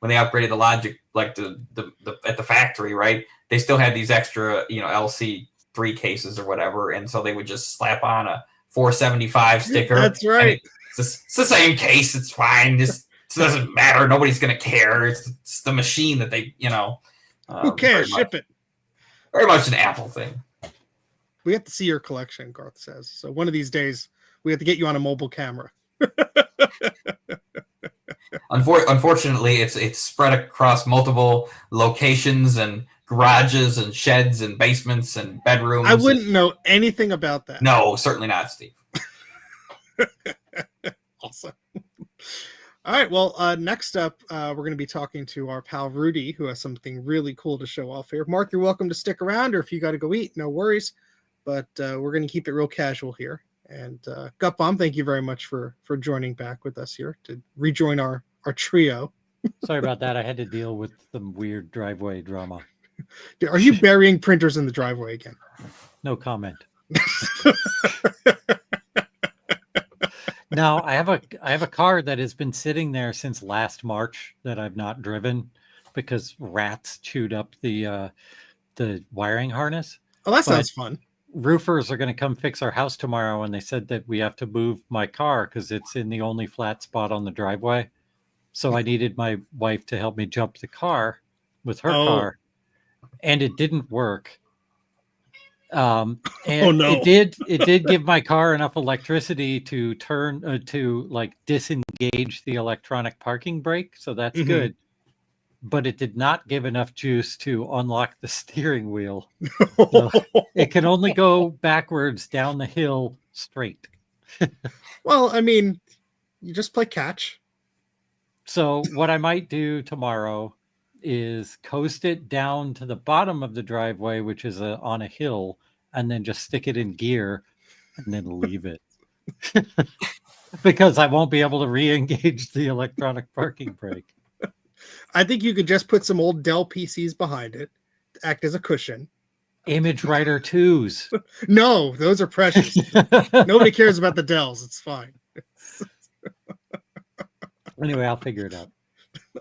upgraded the logic, like the at the factory, right? They still had these extra, LC3 cases or whatever, and so they would just slap on a 475 sticker. That's right. It's the same case. It's fine. This doesn't matter. Nobody's gonna care. It's the machine that they, who cares? Ship it. Very much an Apple thing. We have to see your collection, Garth says. So one of these days, we have to get you on a mobile camera. Unfortunately, it's spread across multiple locations and garages and sheds and basements and bedrooms. I wouldn't know anything about that. No, certainly not, Steve. Awesome. All right. Well, next up, we're going to be talking to our pal Rudy, who has something really cool to show off here. Mark, you're welcome to stick around, or if you got to go eat, no worries. But we're going to keep it real casual here. And Gut Bomb, thank you very much for joining back with us here to rejoin our trio. Sorry about that. I had to deal with some weird driveway drama. Are you burying printers in the driveway again? No comment. Now I have a car that has been sitting there since last March that I've not driven because rats chewed up the wiring harness. Oh, that sounds fun. Roofers are going to come fix our house tomorrow, and they said that we have to move my car because it's in the only flat spot on the driveway. So I needed my wife to help me jump the car with her car, and it didn't work. And it did give my car enough electricity to turn to like disengage the electronic parking brake, so that's good. But it did not give enough juice to unlock the steering wheel. So it can only go backwards down the hill straight. Well, I mean, you just play catch. So what I might do tomorrow is coast it down to the bottom of the driveway, which is on a hill, and then just stick it in gear and then leave it. Because I won't be able to re-engage the electronic parking brake. I think you could just put some old Dell PCs behind it to act as a cushion. ImageWriter 2s. No, those are precious. Nobody cares about the Dells. It's fine. Anyway, I'll figure it out.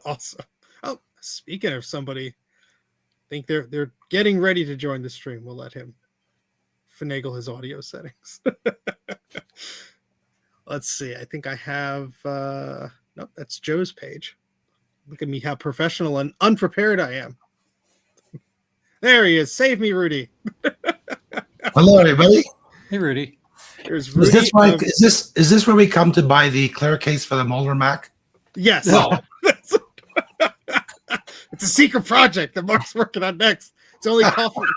Awesome. Oh, speaking of somebody think they're getting ready to join the stream. We'll let him finagle his audio settings. Let's see. I think I have nope, that's Joe's page. Look at me, how professional and unprepared I am. There he is. Save me, Rudy. Hello, everybody. Hey, Rudy. There's Rudy. Is this where we come to buy the clear case for the Molder Mac? Yes. No. It's a secret project that Mark's working on next. It's only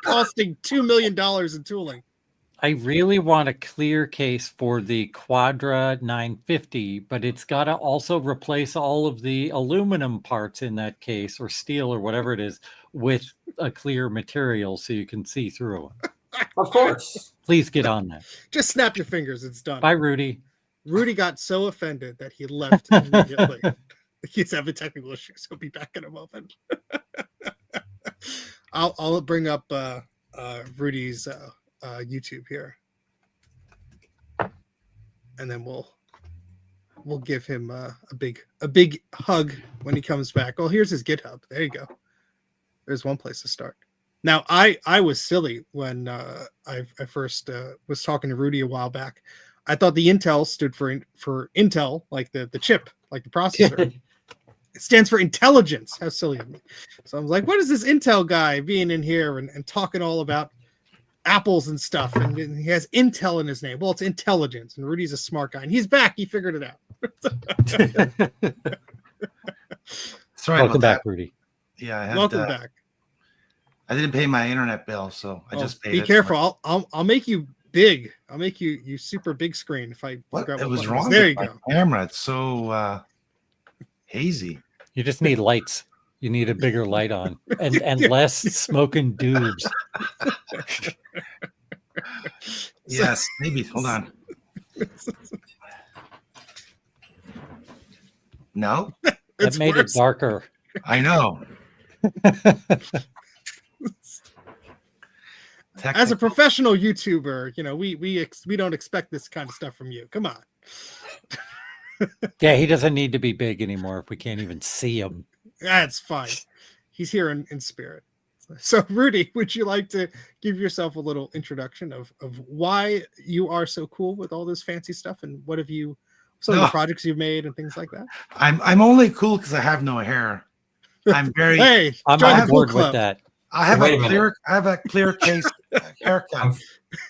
costing $2 million in tooling. I really want a clear case for the Quadra 950, but it's got to also replace all of the aluminum parts in that case, or steel, or whatever it is, with a clear material so you can see through them. Of course. Please get on that. Just snap your fingers. It's done. Bye, Rudy. Rudy got so offended that he left immediately. He's having technical issues. He'll be back in a moment. I'll bring up Rudy's YouTube here, and then we'll give him a big hug when he comes back. Oh, here's his GitHub. There you go. There's one place to start. Now, I was silly when I first was talking to Rudy a while back. I thought the Intel stood for Intel, like the chip, like the processor. It stands for intelligence. How silly of me. So I was like, what is this Intel guy being in here and talking all about apples and stuff? And he has Intel in his name. Well, it's intelligence. And Rudy's a smart guy. And he's back. He figured it out. Sorry Welcome about back, that. Rudy. Yeah, Welcome back. I didn't pay my internet bill, so I just paid Be it. careful. I'll make you big. I'll make you super big screen if I What? figure out It was buttons. wrong. There with you my go. camera. It's so hazy. You just need lights. You need a bigger light on and less smoking dubs. Yes, maybe. Hold on. No, It's That made worse. it darker. I know. As a professional YouTuber, we don't expect this kind of stuff from you. Come on. Yeah, he doesn't need to be big anymore if we can't even see him. That's fine. He's here in spirit. So, Rudy, would you like to give yourself a little introduction of why you are so cool with all this fancy stuff, and what have you, some of the projects you've made and things like that? I'm only cool because I have no hair. I'm very. Hey, I'm join the on cool board club. with that. I have Wait a a minute. clear case haircut.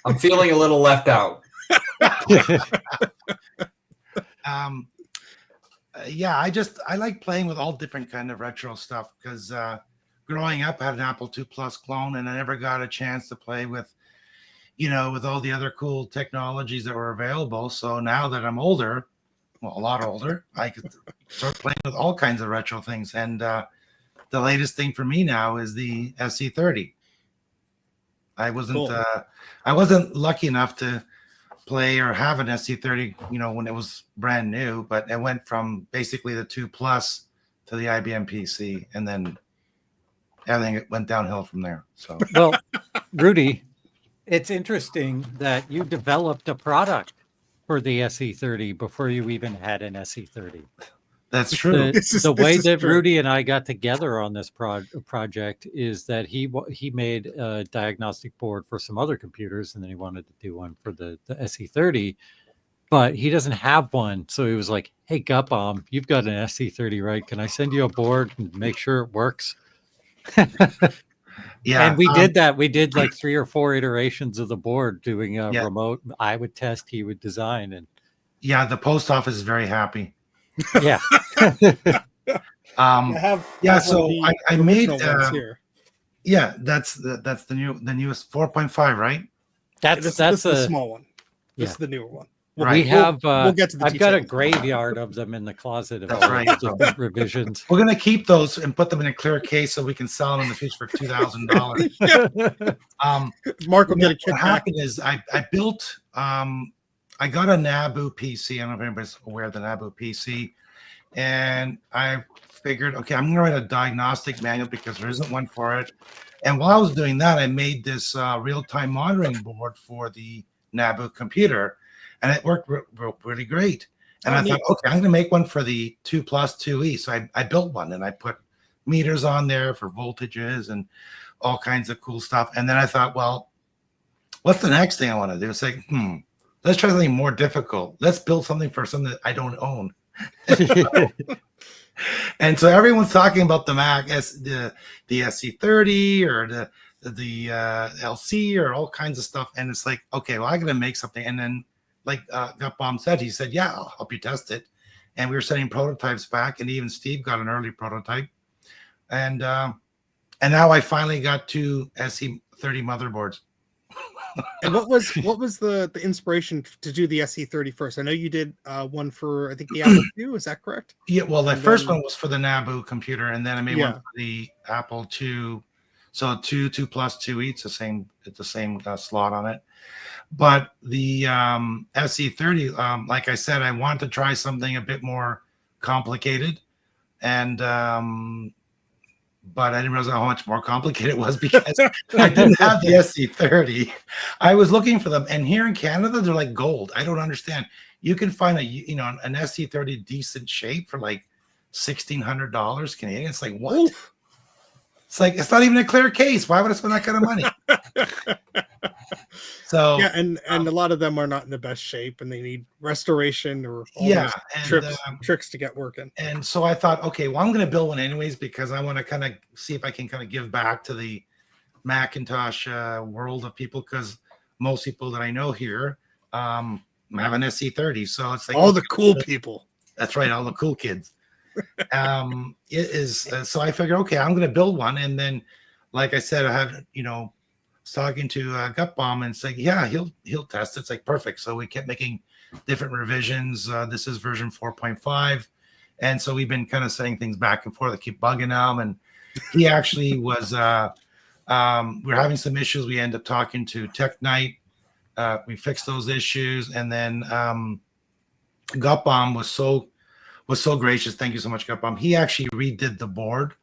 I'm feeling a little left out. Yeah, I like playing with all different kind of retro stuff because growing up I had an Apple II Plus clone, and I never got a chance to play with all the other cool technologies that were available. So now that I'm older, well, a lot older, I could start playing with all kinds of retro things. And the latest thing for me now is the SE30. I wasn't lucky enough to play or have an SE30, when it was brand new, but it went from basically the 2 Plus to the IBM PC, and then everything went downhill from there. So, Well, Rudy, it's interesting that you developed a product for the SE30 before you even had an SE30. that's true. The way that true. Rudy and I got together on this project is that he made a diagnostic board for some other computers, and then he wanted to do one for the SE30, but he doesn't have one. So he was like, hey, Gutbomb, you've got an SE30, right? Can I send you a board and make sure it works? Yeah, And we did that. We did like 3 or 4 iterations of the board, doing a remote. I would test, he would design, and yeah, the post office is very happy. yeah. So I made here. yeah, that's the newest 4.5, right? That's the small one. This yeah. is the newer one. We have. We'll get to the I've got a details. graveyard of them in the closet of That's all right. the revisions. We're gonna keep those and put them in a clear case so we can sell them in the future for $2,000. Mark will get a What kickback. happened is I built I got a Nabu PC. I don't know if anybody's aware of the Nabu PC, and I figured, okay, I'm gonna write a diagnostic manual because there isn't one for it. And while I was doing that, I made this real-time monitoring board for the Nabu computer, and it worked really great. And I thought, okay, I'm going to make one for the 2 Plus 2E. So I built one, and I put meters on there for voltages. And all kinds of cool stuff. And then I thought, well, what's the next thing I want to do? It's like, let's try something more difficult. Let's build something for something that I don't own. And so everyone's talking about the Mac, the SE30 or the LC or all kinds of stuff. And it's like, okay, well, I got to make something. And then like Gutbaum said, he said, yeah, I'll help you test it. And we were sending prototypes back, and even Steve got an early prototype. And now I finally got 2 SE30 motherboards. And what was the inspiration to do the SE30 first? I know you did one for, I think, the Apple II. Is that correct? Yeah, well, the first one was for the Nabu computer, and then I made one for the Apple II. So 2 plus 2E, it's the same slot on it. But the SE30, like I said, I wanted to try something a bit more complicated, and but I didn't realize how much more complicated it was because I didn't have the SE30. I was looking for them, and here in Canada, they're like gold. I don't understand. You can find an SE30 decent shape for like $1,600 Canadian. It's like, what? Oof. It's like, it's not even a clear case. Why would I spend that kind of money? So yeah, and a lot of them are not in the best shape, and they need restoration or tricks to get working. And so I thought, okay, well, I'm going to build one anyways because I want to kind of see if I can kind of give back to the Macintosh world of people, because most people that I know here have an SE30. So it's like all the cool people. That's right, all the cool kids. It is so I figured, okay, I'm going to build one, and then, like I said, I have talking to Gutbaum and saying, yeah, he'll test it. It's like perfect. So we kept making different revisions. This is version 4.5, and so we've been kind of setting things back and forth. I keep bugging him, and he actually was. We're having some issues. We end up talking to Tech Night. We fixed those issues, and then Gutbaum was so gracious. Thank you so much, Gutbaum. He actually redid the board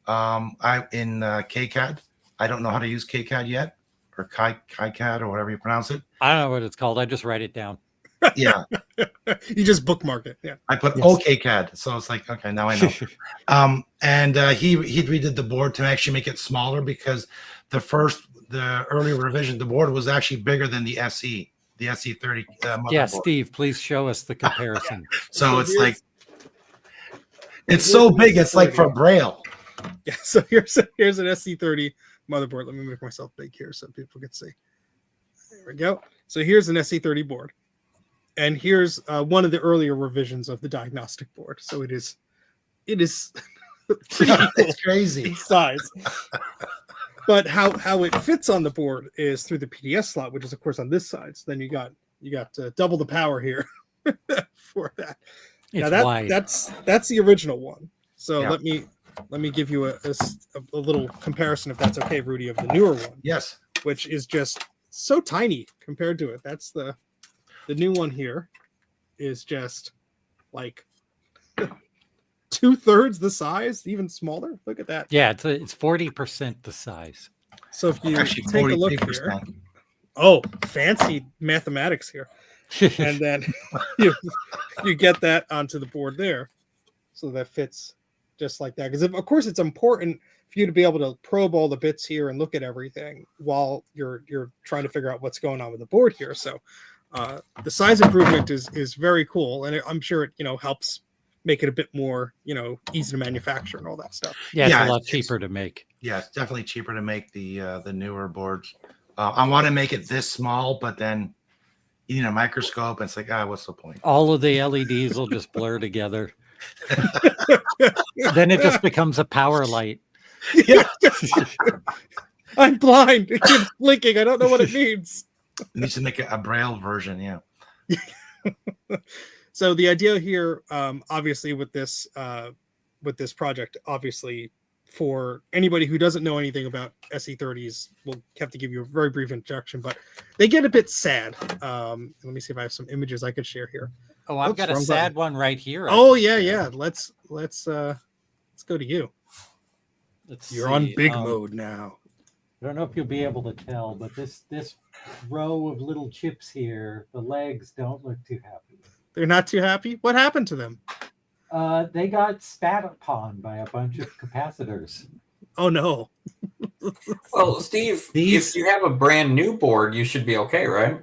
in KiCad. I don't know how to use KiCad yet, or KiCad, or whatever you pronounce it. I don't know what it's called. I just write it down. Yeah. You just bookmark it. Yeah. I put OKCAD. So it's like, okay, now I know. And he redid the board to actually make it smaller, because the earlier revision, the board was actually bigger than the SE, the SE30 motherboard. Yeah, Steve, please show us the comparison. So it's like, it's so big, it's like for Braille. Yeah, so here's an SE30 motherboard. Let me make myself big here so people can see. There we go. So here's an SE30 board, and here's one of the earlier revisions of the diagnostic board. So it is pretty cool. It's crazy size. But how it fits on the board is through the PDS slot, which is of course on this side. So then you got double the power here for that. It's now wide. That's the original one. So yeah. let me give you a little comparison, if that's okay, Rudy, of the newer one. Yes. Which is just so tiny compared to it. That's the new one here is just like 2/3 the size, even smaller. Look at that. Yeah, it's 40% the size. So if you take a look here, fancy mathematics here, and then you get that onto the board there, so that fits just like that. Because of course it's important for you to be able to probe all the bits here and look at everything while you're trying to figure out what's going on with the board here. So the size improvement is very cool, and I'm sure it helps make it a bit more easy to manufacture and all that stuff. Yeah, it's a lot cheaper to make. Yeah, it's definitely cheaper to make the newer boards. I want to make it this small, but then you need a microscope, and it's like, what's the point? All of the LEDs will just blur together. Then it just becomes a power light. Yeah. I'm blind. It keeps blinking. I don't know what it means. It needs to make a Braille version, yeah. So the idea here, obviously, with this project, obviously, for anybody who doesn't know anything about SE30s, we'll have to give you a very brief introduction, but they get a bit sad. Let me see if I have some images I could share here. Oh, I've got a sad one right here. Oh yeah. Let's go to you. You're on big mode now. I don't know if you'll be able to tell, but this row of little chips here, the legs don't look too happy. They're not too happy? What happened to them? They got spat upon by a bunch of capacitors. Oh no. Well, Steve, These- if you have a brand new board, you should be okay, right?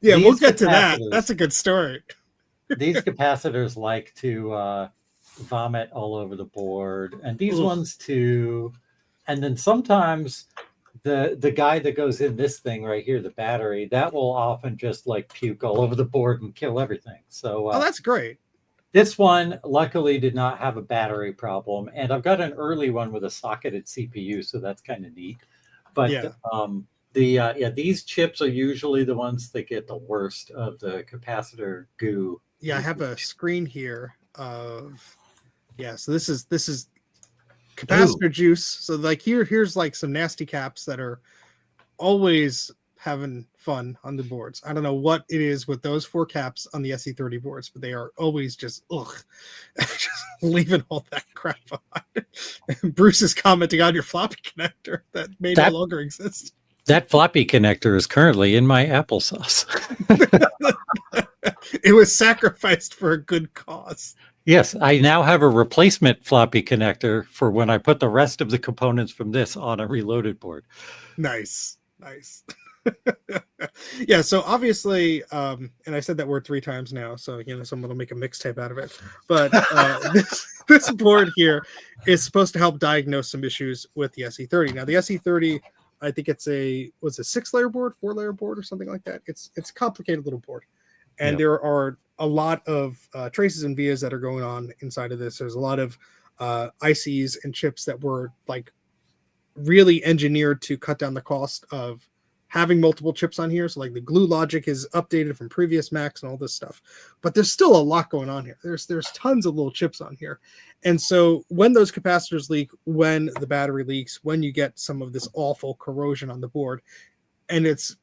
Yeah, we'll These get to that. capacitors- That's a good story. These capacitors like to vomit all over the board, and these Ugh. ones too. And then sometimes the guy that goes in this thing right here, the battery, that will often just like puke all over the board and kill everything. So Oh, that's great. this one luckily did not have a battery problem, and I've got an early one with a socketed CPU, so that's kind of neat. But Yeah. these chips are usually the ones that get the worst of the capacitor goo. Yeah, I have a screen here of so this is capacitor juice. So like here's like some nasty caps that are always having fun on the boards. I don't know what it is with those 4 caps on the SE30 boards, but they are always just just leaving all that crap behind. Bruce is commenting on your floppy connector that may no longer exist. That floppy connector is currently in my applesauce. It was sacrificed for a good cause. Yes, I now have a replacement floppy connector for when I put the rest of the components from this on a reloaded board. Nice. Yeah, so obviously, and I said that word 3 times now, so someone will make a mixtape out of it. But this board here is supposed to help diagnose some issues with the SE30. Now, the SE30, I think it's a 6-layer board, 4-layer board, or something like that. It's a complicated little board, and there are a lot of traces and vias that are going on inside of this. There's a lot of ICs and chips that were like really engineered to cut down the cost of having multiple chips on here. So like the glue logic is updated from previous Macs and all this stuff, but there's still a lot going on here. There's tons of little chips on here. And so when those capacitors leak, when the battery leaks, when you get some of this awful corrosion on the board, and it's,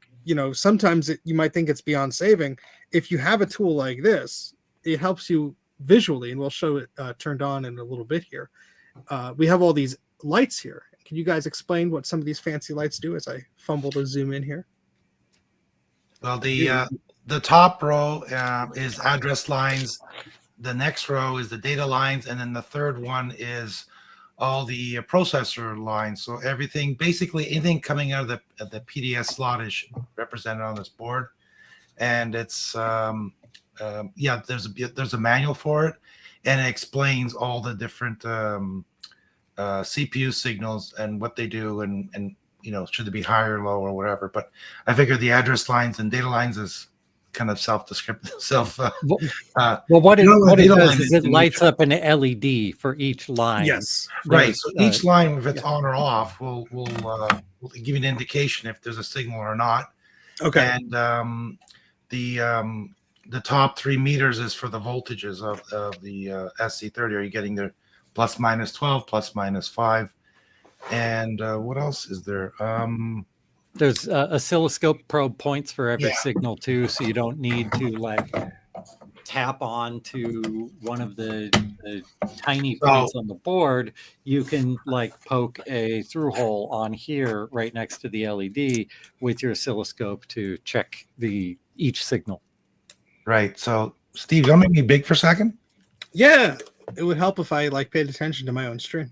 sometimes you might think it's beyond saving. If you have a tool like this, it helps you visually, and we'll show it turned on in a little bit here. We have all these lights here. Can you guys explain what some of these fancy lights do as I fumble to zoom in here? Well, the top row is address lines. The next row is the data lines. And then the third one is all the processor lines. So basically anything coming out of the PDS slot is represented on this board. And it's, there's a manual for it. And it explains all the different CPU signals and what they do and should they be high or low or whatever. But I figure the address lines and data lines is kind of self-descriptive. What it does is it lights up an LED for each line. Yes. Right. So each line, if it's on or off, will give you an indication if there's a signal or not. Okay. And the top 3 meters is for the voltages of the SC30. Are you getting the plus minus 12, plus minus 5? And what else is there? There's oscilloscope probe points for every signal too, so you don't need to like tap on to one of the tiny points on the board. You can like poke a through hole on here right next to the LED with your oscilloscope to check each signal. Right. So, Steve, you want to make me big for a second? Yeah, it would help if I paid attention to my own stream.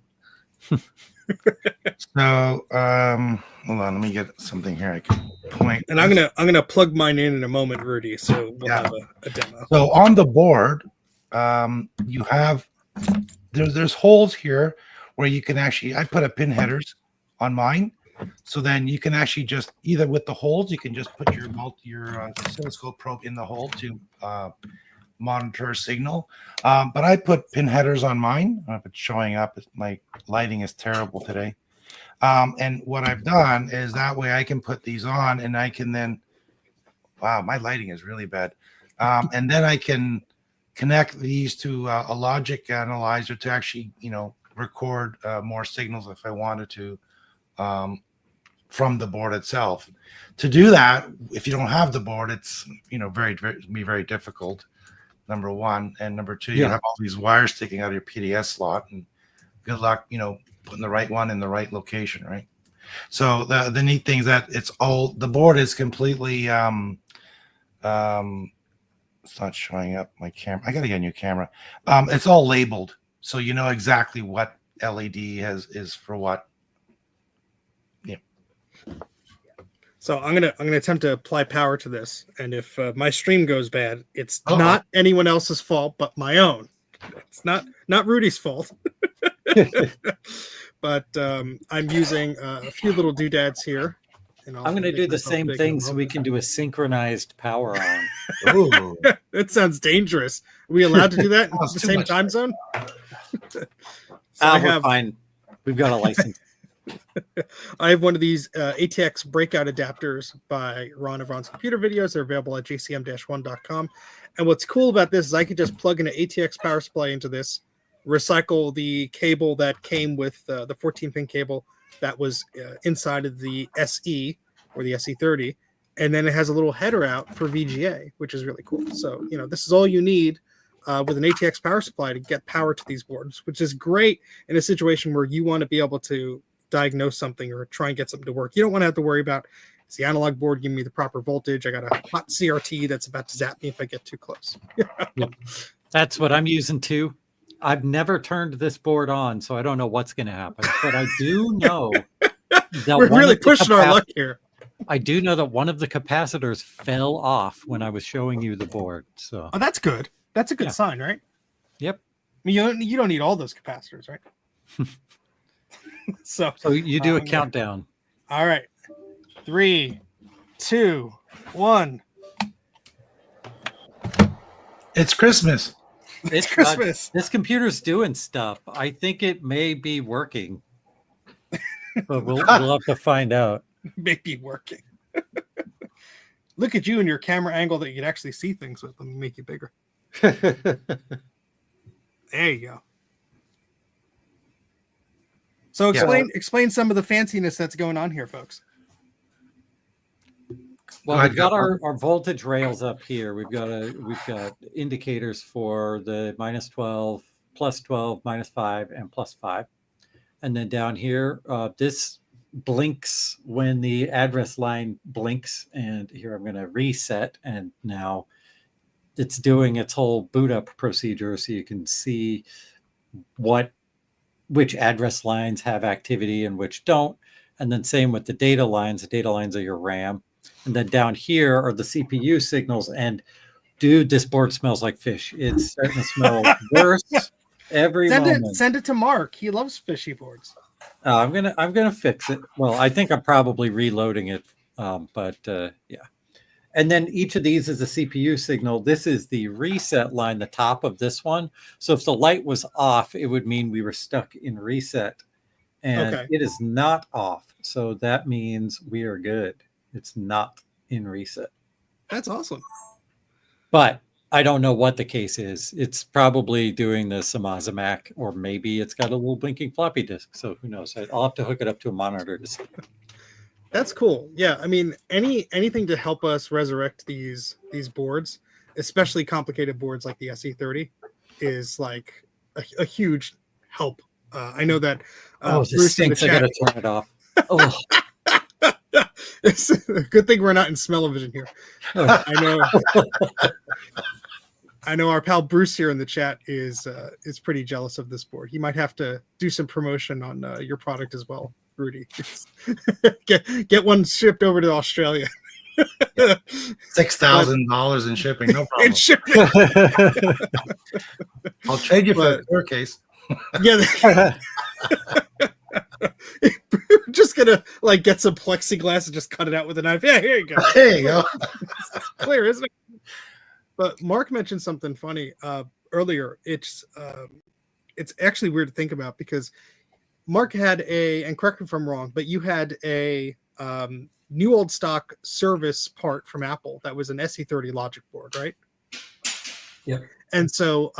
So, hold on, let me get something here I can point. And I'm gonna plug mine in a moment, Rudy. So we'll have a demo. So on the board, you have there's holes here where you can actually. I put a pin headers on mine, so then you can actually just either with the holes you can just put your oscilloscope probe in the hole to monitor a signal. But I put pin headers on mine. I don't know if it's showing up. My lighting is terrible today. And what I've done is that way I can put these on and I can then, wow, my lighting is really bad. And then I can connect these to a logic analyzer to actually, record more signals if I wanted to from the board itself. To do that, if you don't have the board, it's, very difficult. Number one, and number two, you have all these wires sticking out of your PDS slot, and good luck, putting the right one in the right location, right? So the neat thing is that the board is completely it's not showing up my camera. I gotta get a new camera. It's all labeled, so you know exactly what LED is for what. Yeah. So I'm gonna attempt to apply power to this, and if my stream goes bad, it's Uh-oh. not anyone else's fault but my own. It's not Rudy's fault. But I'm using a few little doodads here. And I'm going to do the same thing so we can do a synchronized power on. Ooh. That sounds dangerous. Are we allowed to do that in Sounds the too same much time zone? So We're fine. We've got a license. I have one of these ATX breakout adapters by Ron of Ron's Computer Videos. They're available at jcm-1.com. And what's cool about this is I could just plug in an ATX power supply into this, recycle the cable that came with the 14-pin cable that was inside of the SE or the SE30, and then it has a little header out for VGA, which is really cool. So, this is all you need with an ATX power supply to get power to these boards, which is great in a situation where you want to be able to diagnose something or try and get something to work. You don't want to have to worry about, is the analog board giving me the proper voltage? I got a hot CRT that's about to zap me if I get too close. Yep. That's what I'm using too. I've never turned this board on, so I don't know what's going to happen. But I do know that We're really pushing our luck here. I do know that one of the capacitors fell off when I was showing you the board. So, oh, that's good. That's a good sign, right? Yep. I mean, you don't need all those capacitors, right? So you do a countdown. All right. 3, 2, 1. It's Christmas. It's Christmas. This computer's doing stuff. I think it may be working, but we'll have to find out. Maybe working. Look at you and your camera angle that you can actually see things with them and make you bigger. There you go. So explain some of the fanciness that's going on here, folks. Well, we've got our voltage rails up here. We've got indicators for the -12, +12, -5, and +5. And then down here, this blinks when the address line blinks. And here I'm going to reset. And now it's doing its whole boot up procedure so you can see which address lines have activity and which don't. And then same with the data lines. The data lines are your RAM. And then down here are the CPU signals. And dude, this board smells like fish. It's starting to smell worse every moment. Send it to Mark. He loves fishy boards. I'm gonna fix it. Well, I think I'm probably reloading it. Yeah. And then each of these is a CPU signal. This is the reset line, the top of this one. So if the light was off, it would mean we were stuck in reset. And It is not off. So that means we are good. It's not in reset. That's awesome. But I don't know what the case is. It's probably doing the iMac, or maybe it's got a little blinking floppy disk. So who knows? I'll have to hook it up to a monitor to see. That's cool. Yeah, I mean, anything to help us resurrect these boards, especially complicated boards like the SE30, is like a huge help. I know that. This stinks. I gotta turn it off. Oh. It's a good thing we're not in smell-o-vision here. I know our pal Bruce here in the chat is pretty jealous of this board. He might have to do some promotion on your product as well, Rudy. get one shipped over to Australia. $6,000 in shipping, no problem. In shipping. I'll trade you for a clear case. Yeah. We're just gonna get some plexiglass and just cut it out with a knife. Yeah, here you go. There you go. It's clear, isn't it? But Mark mentioned something funny earlier. It's actually weird to think about because Mark had and correct me if I'm wrong, but you had a new old stock service part from Apple that was an SE30 logic board, right? Yep. And so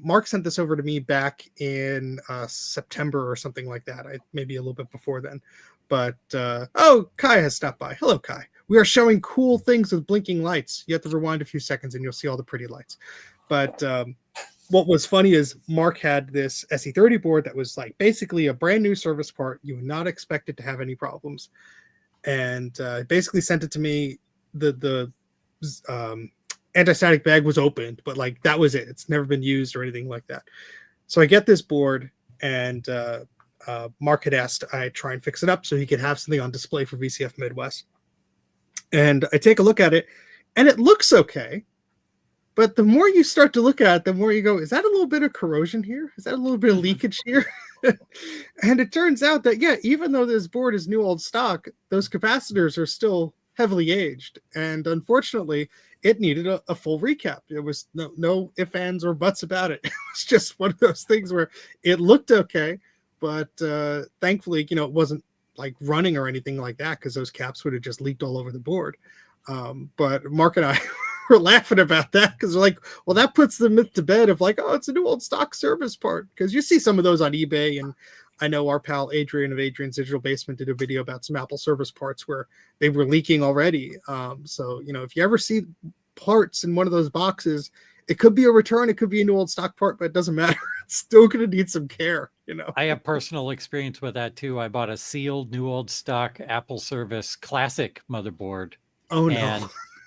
Mark sent this over to me back in September or something like that. Maybe a little bit before then. But, Kai has stopped by. Hello, Kai. We are showing cool things with blinking lights. You have to rewind a few seconds and you'll see all the pretty lights. But what was funny is Mark had this SE30 board that was basically a brand new service part. You would not expect it to have any problems. And basically sent it to me. The anti-static bag was opened, but that was it. It's never been used or anything like that. So I get this board, and Mark had asked I try and fix it up so he could have something on display for VCF Midwest. And I take a look at it, and it looks okay. But the more you start to look at it, the more you go, is that a little bit of corrosion here? Is that a little bit of leakage here? And it turns out that, yeah, even though this board is new old stock, those capacitors are still heavily aged. And unfortunately, it needed a full recap. There was no ifs, ands, or buts about it. It was just one of those things where it looked okay, but thankfully, it wasn't like running or anything like that, because those caps would have just leaked all over the board. But Mark and I were laughing about that, because we're like, well, that puts the myth to bed of like, oh, it's a new old stock service part, because you see some of those on eBay. And I know our pal Adrian of Adrian's Digital Basement did a video about some Apple service parts where they were leaking already. So if you ever see parts in one of those boxes, it could be a return, it could be a new old stock part, but it doesn't matter. It's still going to need some care. I have personal experience with that too. I bought a sealed new old stock Apple service classic motherboard. Oh no. And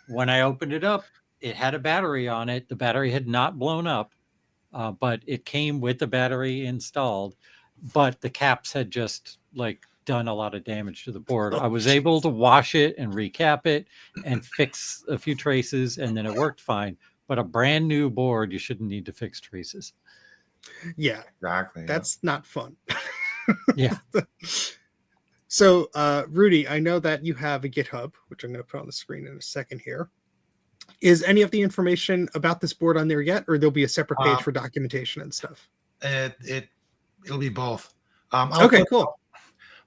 when I opened it up, it had a battery on it. The battery had not blown up, but it came with the battery installed. But the caps had just done a lot of damage to the board. I was able to wash it and recap it and fix a few traces, and then it worked fine. But a brand new board, you shouldn't need to fix traces. Yeah, Exactly. that's not fun. Yeah. So, Rudy, I know that you have a GitHub, which I'm going to put on the screen in a second here. Is any of the information about this board on there yet, or there'll be a separate page for documentation and stuff? It'll be both. Okay, cool.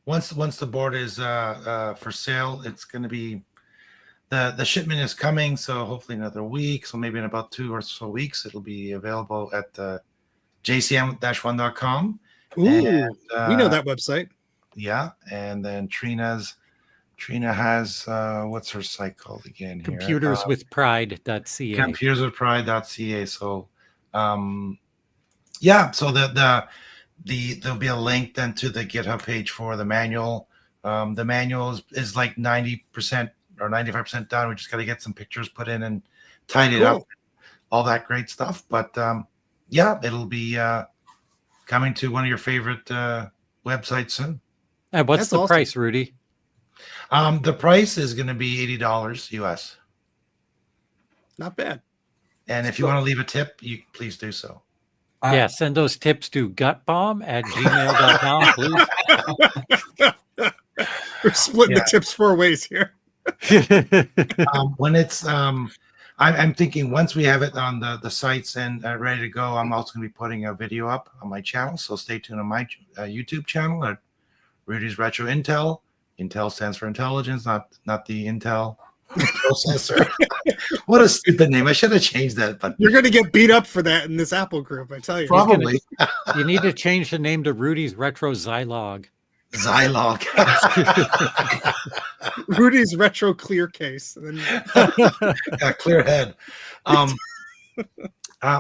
Once the board is for sale, it's going to be the shipment is coming, so hopefully another week. So maybe in about 2 or so weeks, it'll be available at jcm-1.com. Ooh, and, we know that website. Yeah, and then Trina has what's her site called again? Here? Computerswithpride.ca. Computerswithpride.ca. So, yeah. So there'll be a link then to the GitHub page for the manual. The manual is like 90% or 95% done. We just got to get some pictures put in and tidy it up, all that great stuff. But yeah, it'll be coming to one of your favorite websites soon. And what's That's the awesome. price, Rudy? The price is going to be $80 US. Not bad. And if you want to leave a tip, you please do so. Yeah, send those tips to gutbomb@gmail.com, please. We're splitting the tips 4 ways here. When it's I'm thinking once we have it on the sites and ready to go, I'm also going to be putting a video up on my channel. So stay tuned on my YouTube channel at Rudy's Retro Intel. Intel stands for intelligence, not the Intel processor. What a stupid name! I should have changed that. But You're going to get beat up for that in this Apple group, I tell you. probably You need to change the name to Rudy's Retro Zilog. Zilog. Rudy's Retro Clear Case. And then... A clear head.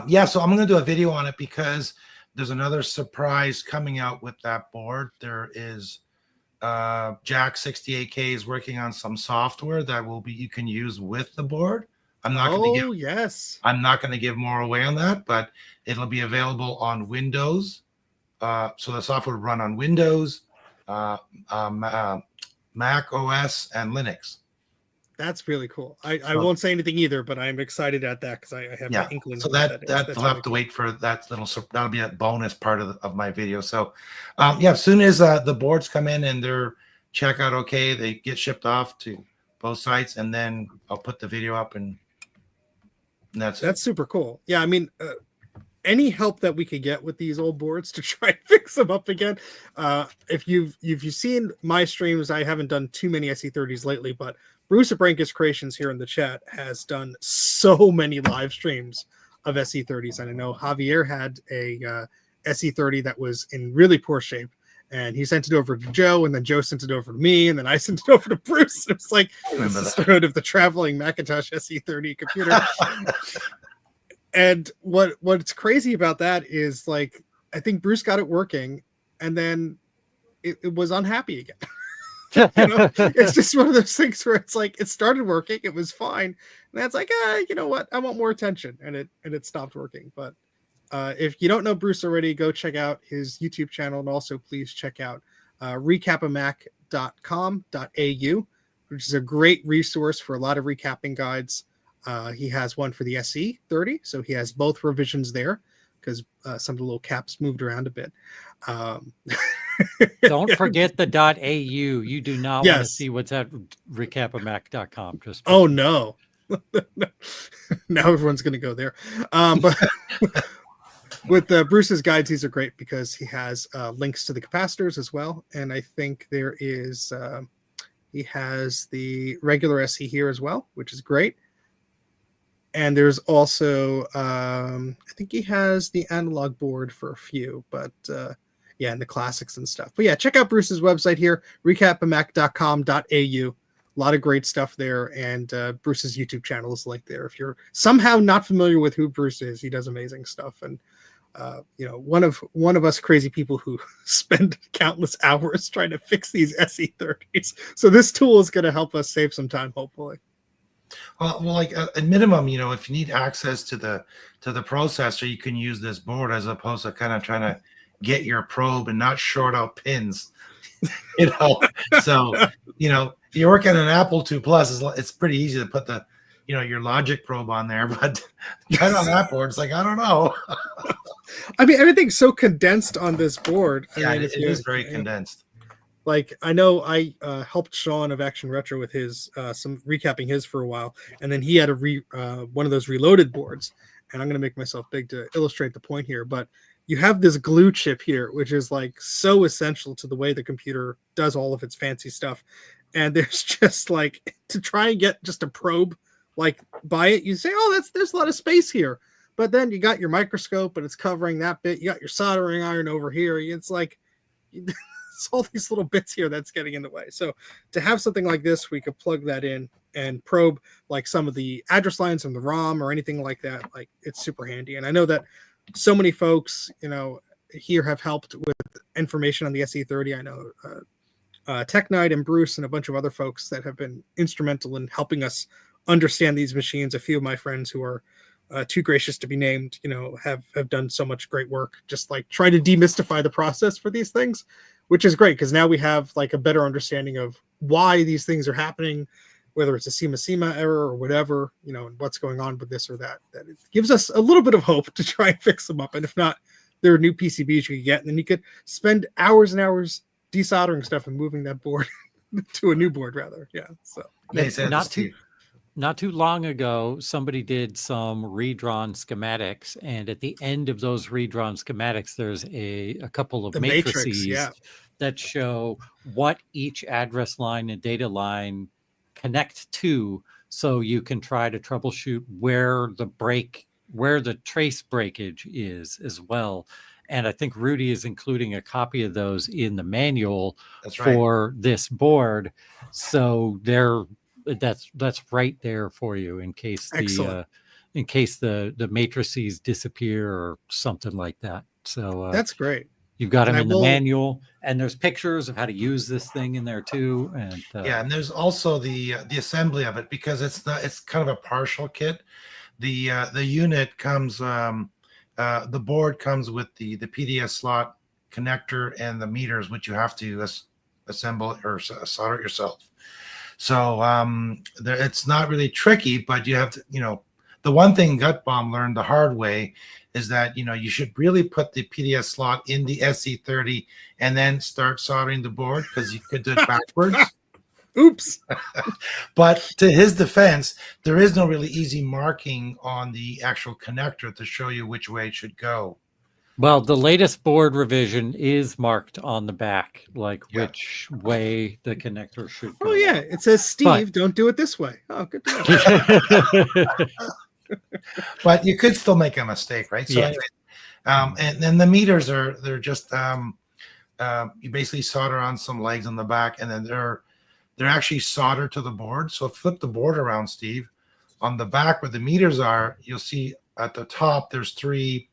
Yeah, so I'm going to do a video on it because there's another surprise coming out with that board. There is Jack 68K is working on some software that you can use with the board. I'm not going to give more away on that, but it'll be available on Windows. So the software will run on Windows, Mac OS, and Linux. That's really cool. I won't say anything either, but I'm excited at that because I have an inkling. So that we'll have to wait for that little. That'll be a bonus part of my video. So, yeah, as soon as the boards come in and they're checkout okay, they get shipped off to both sites, and then I'll put the video up, and that's super cool. Yeah, I mean, any help that we could get with these old boards to try and fix them up again. If you've seen my streams, I haven't done too many SE30s lately, but Bruce at Brankus Creations here in the chat has done so many live streams of SE30s. And I know Javier had a SE30 that was in really poor shape, and he sent it over to Joe, and then Joe sent it over to me, and then I sent it over to Bruce. It was like the story of the traveling Macintosh SE30 computer. And what's crazy about that is, like, I think Bruce got it working, and then it was unhappy again. It's just one of those things where it's like it started working, it was fine, and that's like, you know what, I want more attention, and it stopped working. But if you don't know Bruce already, go check out his YouTube channel, and also please check out recapamac.com.au, which is a great resource for a lot of recapping guides. He has one for the SE30, so he has both revisions there because some of the little caps moved around a bit. Don't forget the .au. You do not want to see what's at recapamac.com. Just oh no. Now everyone's going to go there. But with Bruce's guides, these are great because he has links to the capacitors as well. And I think there is, he has the regular SE here as well, which is great. And there's also, I think he has the analog board for a few, but yeah, and the classics and stuff. But yeah, check out Bruce's website here, recapamac.com.au. A lot of great stuff there, and Bruce's YouTube channel is linked there. If you're somehow not familiar with who Bruce is, he does amazing stuff. And you know, one of us crazy people who spend countless hours trying to fix these SE30s. So this tool is going to help us save some time, hopefully. Well, like at minimum, you know, if you need access to the processor, you can use this board as opposed to kind of trying to get your probe and not short out pins. You know, so you know, you're working on an Apple II Plus. It's pretty easy to put the, you know, your logic probe on there, but right on that board, it's like, I don't know. I mean, everything's so condensed on this board. Yeah, it is very condensed. Like, I know I helped Sean of Action Retro with his some recapping his for a while, and then he had a one of those reloaded boards. And I'm going to make myself big to illustrate the point here, but you have this glue chip here, which is like so essential to the way the computer does all of its fancy stuff. And there's just like, to try and get just a probe like by it, you say, oh, there's a lot of space here. But then you got your microscope and it's covering that bit. You got your soldering iron over here. It's like, it's all these little bits here that's getting in the way. So to have something like this, we could plug that in and probe like some of the address lines from the ROM or anything like that. Like, it's super handy. And I know that so many folks, you know, here have helped with information on the SE30. I know Tech Knight and Bruce and a bunch of other folks that have been instrumental in helping us understand these machines. A few of my friends who are too gracious to be named, you know, have done so much great work, just like trying to demystify the process for these things, which is great because now we have like a better understanding of why these things are happening, whether it's a SEMA error or whatever, you know, and what's going on with this or that. That it gives us a little bit of hope to try and fix them up. And if not, there are new PCBs you could get, and then you could spend hours and hours desoldering stuff and moving that board to a new board rather. Yeah. So not too long ago, somebody did some redrawn schematics, and at the end of those redrawn schematics, there's a couple of matrices that show what each address line and data line connect to, so you can try to troubleshoot where the trace breakage is as well. And I think Rudy is including a copy of those in the manual for this board. So that's right there for you in case the matrices disappear or something like that. So that's great. You've got them in the manual, and there's pictures of how to use this thing in there too. And yeah, and there's also the assembly of it, because it's kind of a partial kit. The unit comes, the board comes with the PDS slot connector and the meters, which you have to assemble or solder it yourself. So it's not really tricky, but you have to, you know, the one thing Gutbaum learned the hard way is that, you know, you should really put the PDS slot in the SE30 and then start soldering the board, because you could do it backwards. Oops. But to his defense, there is no really easy marking on the actual connector to show you which way it should go. Well, the latest board revision is marked on the back, like which way the connector should go. Oh, yeah. It says, Steve, don't do it this way. Oh, good to know. But you could still make a mistake, right? So anyway, and then the meters they're just you basically solder on some legs on the back, and then they're actually soldered to the board. So flip the board around, Steve. On the back where the meters are, you'll see at the top there's three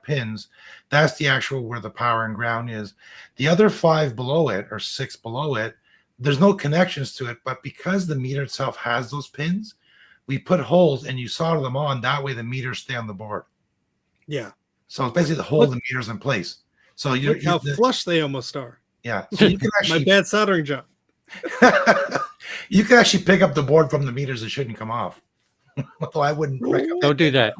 pins. That's the actual where the power and ground is. The other 5 below it, or 6 below it, there's no connections to it, but because the meter itself has those pins, we put holes and you solder them on. That way the meters stay on the board. Yeah. So it's basically to hold the meters in place. So Look how flush they almost are. yeah. So you can actually My bad soldering job. you can actually pick up the board from the meters. It shouldn't come off. Although I wouldn't recommend. Don't do that.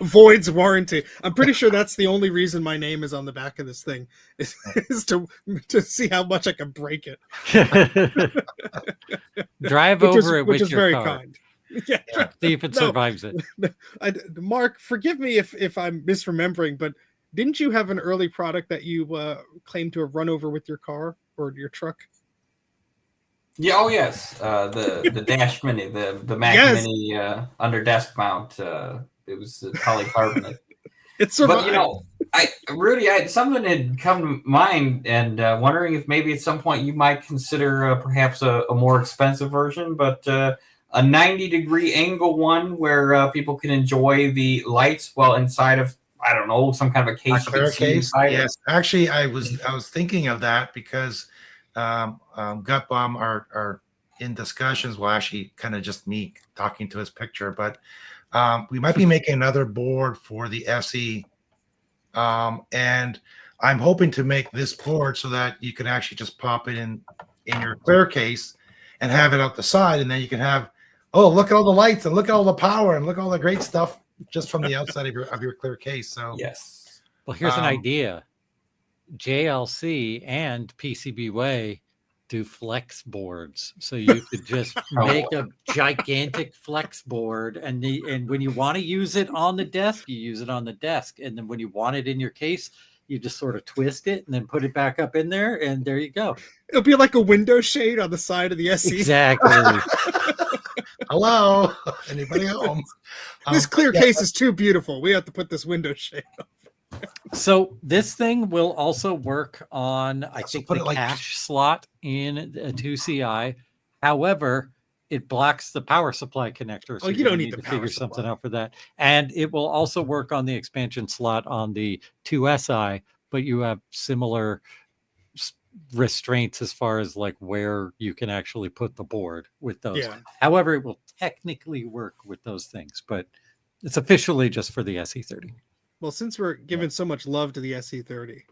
Voids warranty. I'm pretty sure that's the only reason my name is on the back of this thing is to see how much I can break it. Drive Which over it which with is your very car. kind. Yeah. See if it No. survives it. Mark, forgive me if I'm misremembering, but didn't you have an early product that you claimed to have run over with your car or your truck? Yeah. Oh yes. The Dash Mini, the Mac Yes. Mini under desk mount. It was polycarbonate. It survived. But Rudy, something had come to mind, and wondering if maybe at some point you might consider perhaps a more expensive version, but a 90-degree angle one where people can enjoy the lights while inside of, I don't know, some kind of a case. A clear case. Yes, actually, I was thinking of that because Gutbaum are in discussions. Well, actually, kind of just me talking to his picture, but we might be making another board for the SE, and I'm hoping to make this board so that you can actually just pop it in your clear case and have it out the side, and then you can have, oh, look at all the lights and look at all the power and look at all the great stuff just from the outside of your clear case. So yes. Well, here's an idea. JLC and PCBWay do flex boards, so you could just make a gigantic flex board, and when you want to use it on the desk, you use it on the desk, and then when you want it in your case, you just sort of twist it and then put it back up in there, and there you go. It'll be like a window shade on the side of the SE. Exactly. Hello, anybody home? This clear case is too beautiful. We have to put this window shade up. So this thing will also work on, I think, put the it like- cache slot in a 2CI. However, it blocks the power supply connector. So Oh, you you're don't gonna need the to power figure supply. something out for that. And it will also work on the expansion slot on the 2SI, but you have similar restraints as far as like where you can actually put the board with those. Yeah. However, it will technically work with those things, but it's officially just for the SE30. Well, since we're giving so much love to the SE30,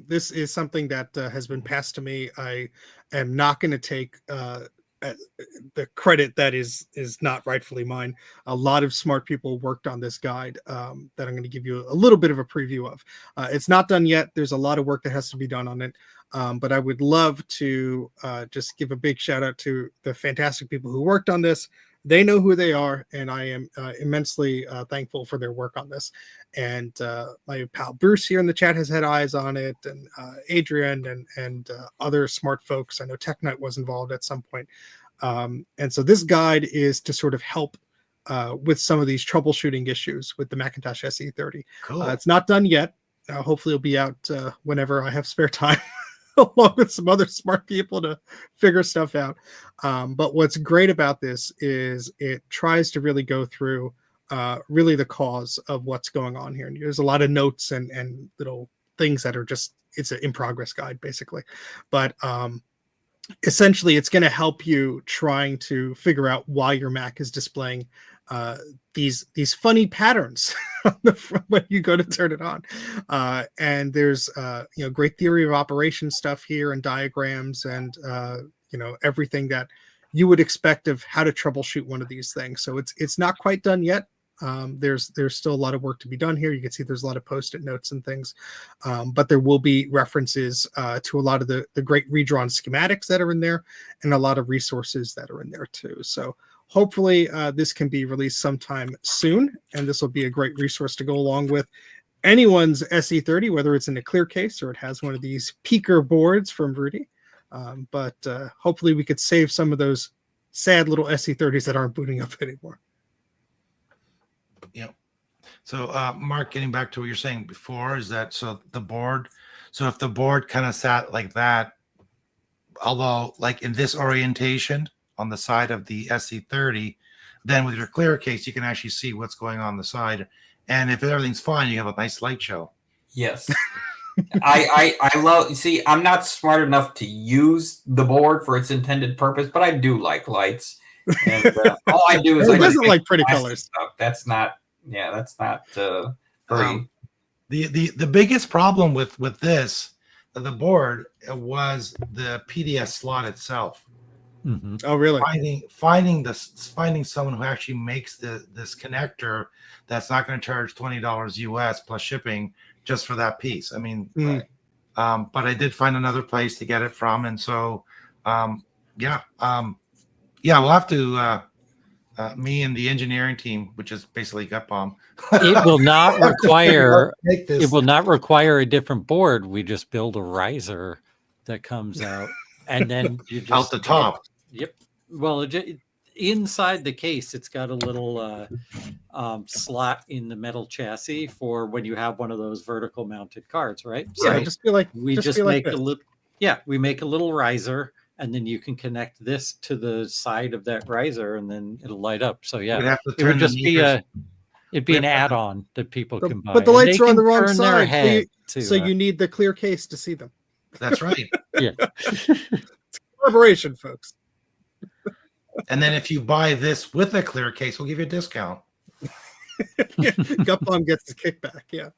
this is something that has been passed to me. I am not going to take the credit that is not rightfully mine. A lot of smart people worked on this guide that I'm going to give you a little bit of a preview of. It's not done yet. There's a lot of work that has to be done on it. But I would love to just give a big shout out to the fantastic people who worked on this. They know who they are, and I am immensely thankful for their work on this. And my pal Bruce here in the chat has had eyes on it, and Adrian and other smart folks. I know Tech Knight was involved at some point. And so this guide is to sort of help with some of these troubleshooting issues with the Macintosh SE30. Cool. It's not done yet. Hopefully it'll be out whenever I have spare time. Along with some other smart people to figure stuff out. But what's great about this is it tries to really go through really the cause of what's going on here. And there's a lot of notes and little things that are just, it's an in progress guide basically. But essentially it's going to help you trying to figure out why your Mac is displaying these funny patterns on the front when you go to turn it on. And there's great theory of operation stuff here and diagrams and everything that you would expect of how to troubleshoot one of these things. So it's not quite done yet. There's still a lot of work to be done here. You can see there's a lot of post-it notes and things, but there will be references to a lot of the great redrawn schematics that are in there and a lot of resources that are in there too. So hopefully this can be released sometime soon, and this will be a great resource to go along with anyone's SE30, whether it's in a clear case or it has one of these peaker boards from Rudy. But hopefully we could save some of those sad little SE30s that aren't booting up anymore. Yep. So Mark, getting back to what you're saying before, is that so if the board kind of sat like that, although like in this orientation on the side of the SE30, then with your clear case, you can actually see what's going on the side. And if everything's fine, you have a nice light show. Yes. I love, see, I'm not smart enough to use the board for its intended purpose, but I do like lights. And all I do is Who doesn't like pretty colors? Stuff. That's not Yeah, that's not free. The biggest problem with this, the board, was the PDS slot itself. Mhm. Oh, really? Finding someone who actually makes this connector that's not going to charge $20 US plus shipping just for that piece. I mean, Mm. but I did find another place to get it from, and so yeah, we'll have to me and the engineering team, which is basically Gut Bomb. It will not Have to figure out require. how to make this. It will not require a different board. We just build a riser that comes out, and then you just out the top. Yep. Well, inside the case, it's got a little slot in the metal chassis for when you have one of those vertical mounted cards, right? Yeah, just be like we just be like make a this. little. Yeah, we make a little riser, and then you can connect this to the side of that riser, and then it'll light up. So We'd yeah, have to it would turn the just be meters. it'd be an add-on that people can buy. But the and lights they are on can the wrong turn their side, head to, so you need the clear case to see them. That's right. yeah. Collaboration, folks. And then if you buy this with a clear case, we'll give you a discount. Gut Bomb gets the kickback. Yeah,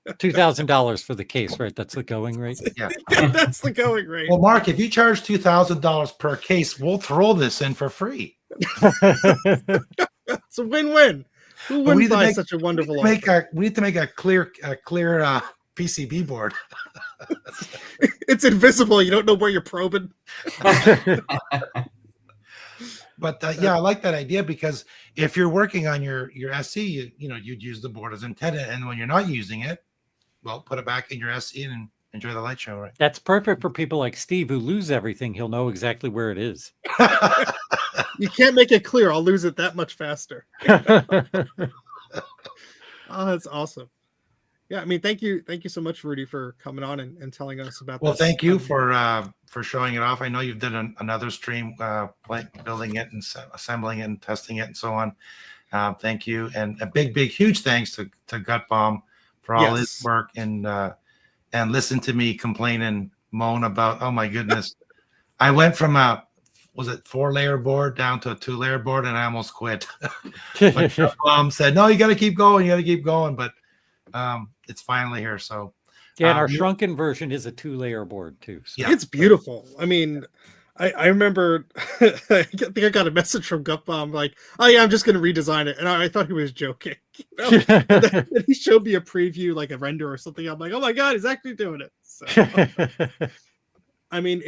$2,000 for the case, right? That's the going rate. Yeah. that's the going rate. Well, Mark, if you charge $2,000 per case, we'll throw this in for free. It's a win-win. Who But we wouldn't need to buy make- such a wonderful We offer? need to make a clear PCB board. It's invisible. You don't know where you're probing. But yeah, I like that idea, because if you're working on your SE, you'd use the board as intended, and when you're not using it, well, put it back in your SE and enjoy the light show, right? That's perfect for people like Steve who lose everything. He'll know exactly where it is. You can't make it clear. I'll lose it that much faster. Oh, that's awesome. Yeah, I mean, thank you so much, Rudy, for coming on and telling us about Well, this. thank you for showing it off. I know you've done another stream, building it and assembling it and testing it and so on. Thank you, and a big, huge thanks to Gut Bomb for all his work and listen to me complain and moan about. Oh my goodness, I went from was it 4-layer board down to a 2-layer board, and I almost quit. But Gut Bomb said, "No, you got to keep going." But it's finally here. So Yeah, and our shrunken version is a 2-layer board too. So. Yeah. It's beautiful. I mean, I remember I think I got a message from Gut Bomb like, "Oh yeah, I'm just going to redesign it," and I thought he was joking. And then he showed me a preview, like a render or something. I'm like, "Oh my god, he's actually doing it!" So, I mean,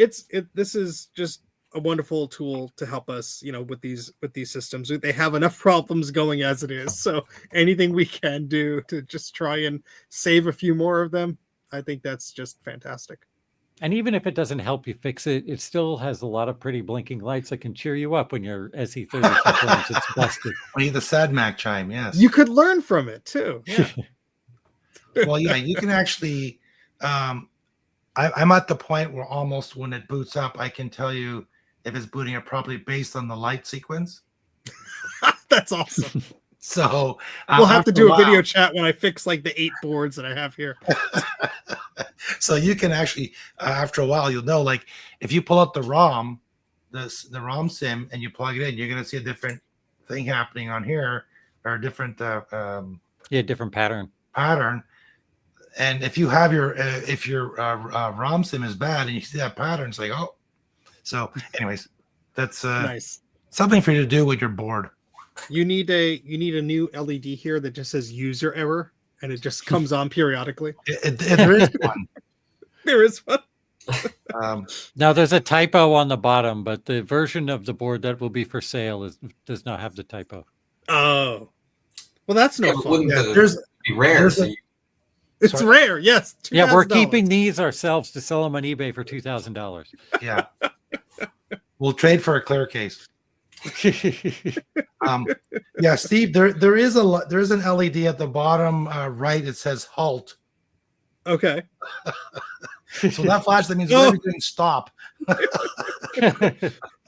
this is just a wonderful tool to help us, with these systems. They have enough problems going as it is. So anything we can do to just try and save a few more of them, I think that's just fantastic. And even if it doesn't help you fix it, it still has a lot of pretty blinking lights that can cheer you up when your SE30 complains it's busted. We need the SADMAC chime. Yes. You could learn from it too. Yeah. Well, yeah, you can actually. I'm at the point where almost when it boots up, I can tell you if it's booting up properly based on the light sequence. That's awesome. So we'll have to do a while, video chat when I fix like the 8 boards that I have here. So you can actually, after a while, you'll know, like if you pull out the ROM, the ROM sim, and you plug it in, you're going to see a different thing happening on here, or a different different pattern. And if you have your ROM sim is bad and you see that pattern, it's like, oh. So anyways, that's nice. Something for you to do with your board. You need a new LED here that just says user error, and it just comes on periodically. There is one. There is one. Now there's a typo on the bottom, but the version of the board that will be for sale does not have the typo. Oh, well, that's no fun. Yeah, be rare. It's rare. Yes. Yeah, we're $2,000. keeping these ourselves to sell them on eBay for $2,000. Yeah. We'll trade for a clear case. Yeah, Steve, there is an LED at the bottom right. It says halt. Okay. So that flash, that means whatever you're doing, stop.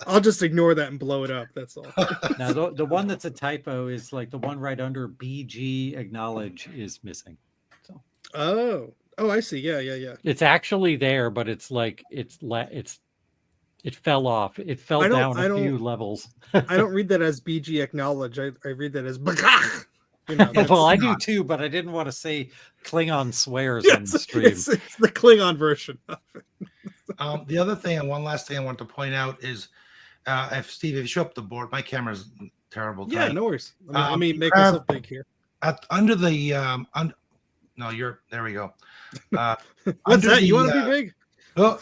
I'll just ignore that and blow it up. That's all. Now the one that's a typo is like the one right under BG acknowledge is missing. So Oh, I see. Yeah. it's actually there, but it's like it fell off. It fell down a few levels. I don't read that as BG acknowledge. I read that as bagach. You know, Well, I not. do too, but I didn't want to say Klingon swears on yes, the stream. it's the Klingon version of it. The other thing, and one last thing I want to point out is, if Steve, if you show up the board, my camera's terrible. Yeah, tonight. no worries. Let me make grab- this up big here. Under the no, you're there. We go. What's under that? the, You want to be big? Oh,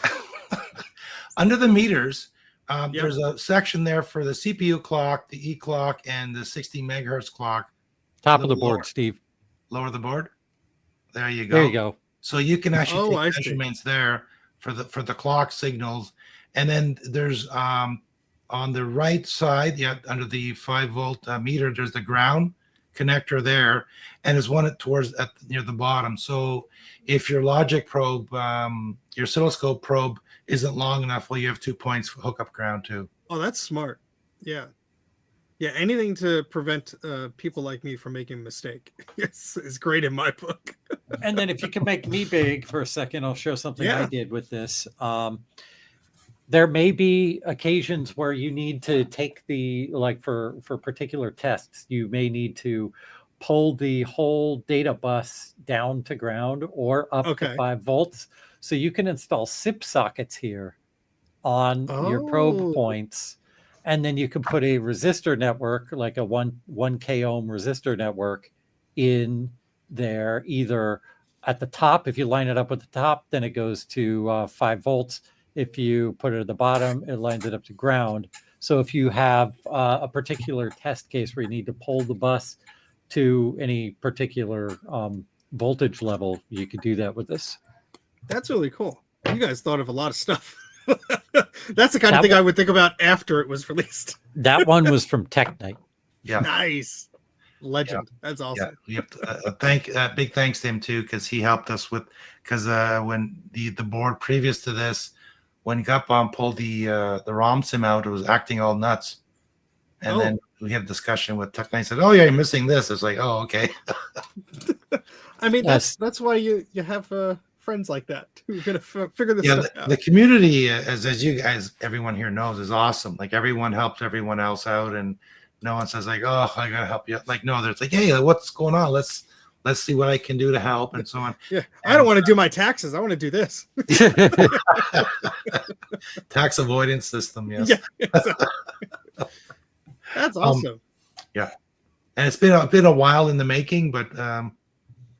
under the meters, Yep. there's a section there for the CPU clock, the E clock, and the 60 megahertz clock. Top of the Little board, lower. Steve. Lower the board. There you go. There you go. So you can actually I take see. measurements there for the clock signals, and then there's on the right side, under the 5-volt meter, there's the ground connector there, and there's one near the bottom. So if your logic probe, your oscilloscope probe isn't long enough, well, you have 2 points for hook up ground too. Oh, that's smart. Yeah. Yeah, anything to prevent people like me from making a mistake is great in my book. And then if you can make me big for a second, I'll show something I Yeah. did with this. There may be occasions where you need to take for particular tests, you may need to pull the whole data bus down to ground or up to 5 volts. So you can install SIP sockets here on your probe points. And then you can put a resistor network, like a 1K ohm resistor network in there, either at the top. If you line it up with the top, then it goes to 5 volts. If you put it at the bottom, it lines it up to ground. So if you have a particular test case where you need to pull the bus to any particular voltage level, you could do that with this. That's really cool. You guys thought of a lot of stuff. That's the kind of thing I would think about after it was released. That one was from Tech Night. Yeah. Nice. Legend. That's awesome. Yeah, we have to big thanks to him too, because he helped us with, because when the board previous to this, when Gutbaum pulled the ROM sim out, it was acting all nuts. And then we had a discussion with Tech Night. Said, "Oh yeah, you're missing this." It's like, "Oh, okay." I mean, that's why you have friends like that who are gonna figure this stuff out. The community, as you guys, everyone here knows, is awesome. Like everyone helps everyone else out, and no one says like, "Oh, I gotta help you." Like, no, there's like, "Hey, what's going on? Let's see what I can do to help," and so on. Yeah, I don't want to do my taxes. I want to do this. Tax avoidance system, yes. Yeah, exactly. That's awesome. Yeah, and it's been a while in the making, but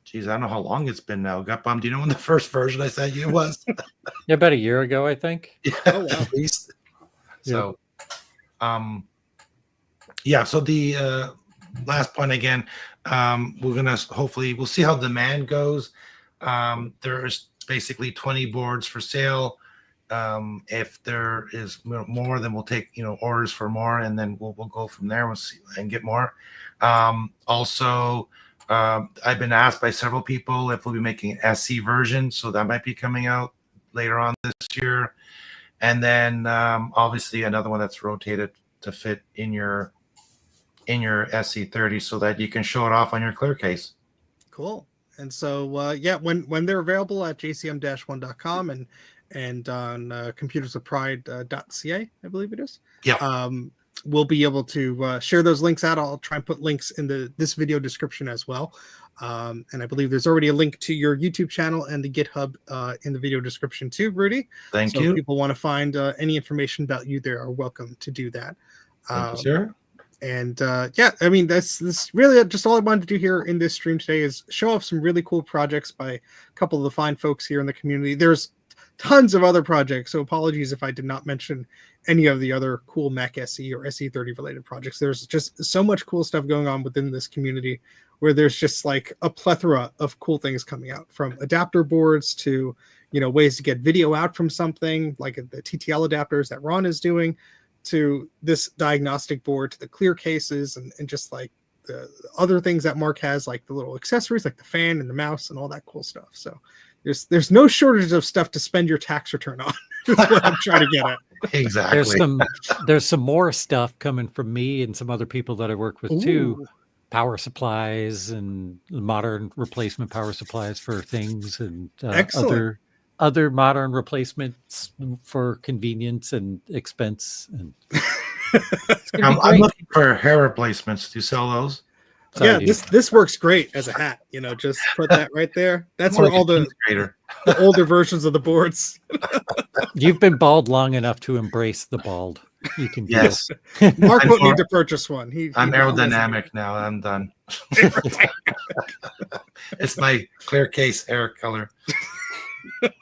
geez, I don't know how long it's been now. Gutbaum, do you know when the first version I sent you was? Yeah, about a year ago, I think. Yeah, Oh, wow. at least. So, yeah. So the last point again, we're gonna we'll see how demand goes. There's basically 20 boards for sale. If there is more, then we'll take orders for more, and then we'll go from there. We'll see and get more. Also, I've been asked by several people if we'll be making an SE version, so that might be coming out later on this year. And then obviously another one that's rotated to fit in your SE30 so that you can show it off on your clear case. Cool. And so yeah, when they're available at jcm-1.com and on computerswithpride.ca, I believe it is. Yeah. We'll be able to share those links out. I'll try and put links in this video description as well. And I believe there's already a link to your YouTube channel and the GitHub in the video description too, Rudy. Thank so you. If people want to find any information about you, they are welcome to do that. Thank you, sir. And yeah, I mean, that's really just all I wanted to do here in this stream today is show off some really cool projects by a couple of the fine folks here in the community. There's tons of other projects, so apologies if I did not mention any of the other cool Mac SE or SE30 related projects. There's just so much cool stuff going on within this community where there's just like a plethora of cool things coming out, from adapter boards to ways to get video out from something like the TTL adapters that Ron is doing, to this diagnostic board, to the clear cases, and just like the other things that Mark has, like the little accessories like the fan and the mouse and all that cool stuff. So there's no shortage of stuff to spend your tax return on. Is what I'm trying to get at. Exactly. There's some more stuff coming from me and some other people that I work with too. Ooh. Power supplies and modern replacement power supplies for things, and other modern replacements for convenience and expense. And I'm looking for hair replacements. Do you sell those? Sorry, Yeah, dude. this works great as a hat. You know, just put that right there. That's More where like all a the, cheese grater. the older versions of the boards. You've been bald long enough to embrace the bald. You can do Yes, Mark I'm won't more- need to purchase one. I'm he doesn't aerodynamic now. I'm done. It's my clear case hair color.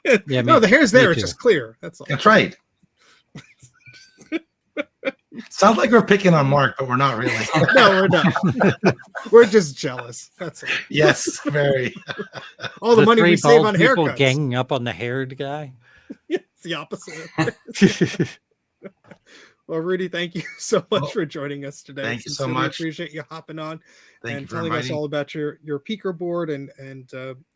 need- Yeah, no, me- the hair's me there. It's too. just clear. That's all. That's right. Sounds like we're picking on Mark, but we're not really. No, we're not. We're just jealous. That's all. Yes, very. All the money three we save bald on people haircuts. ganging up on the haired guy. It's the opposite. Well, Rudy, thank you so much Well, for joining us today. thank you so Sincerely much. Appreciate you hopping on Thank you and for telling us inviting. all about your peaker board, and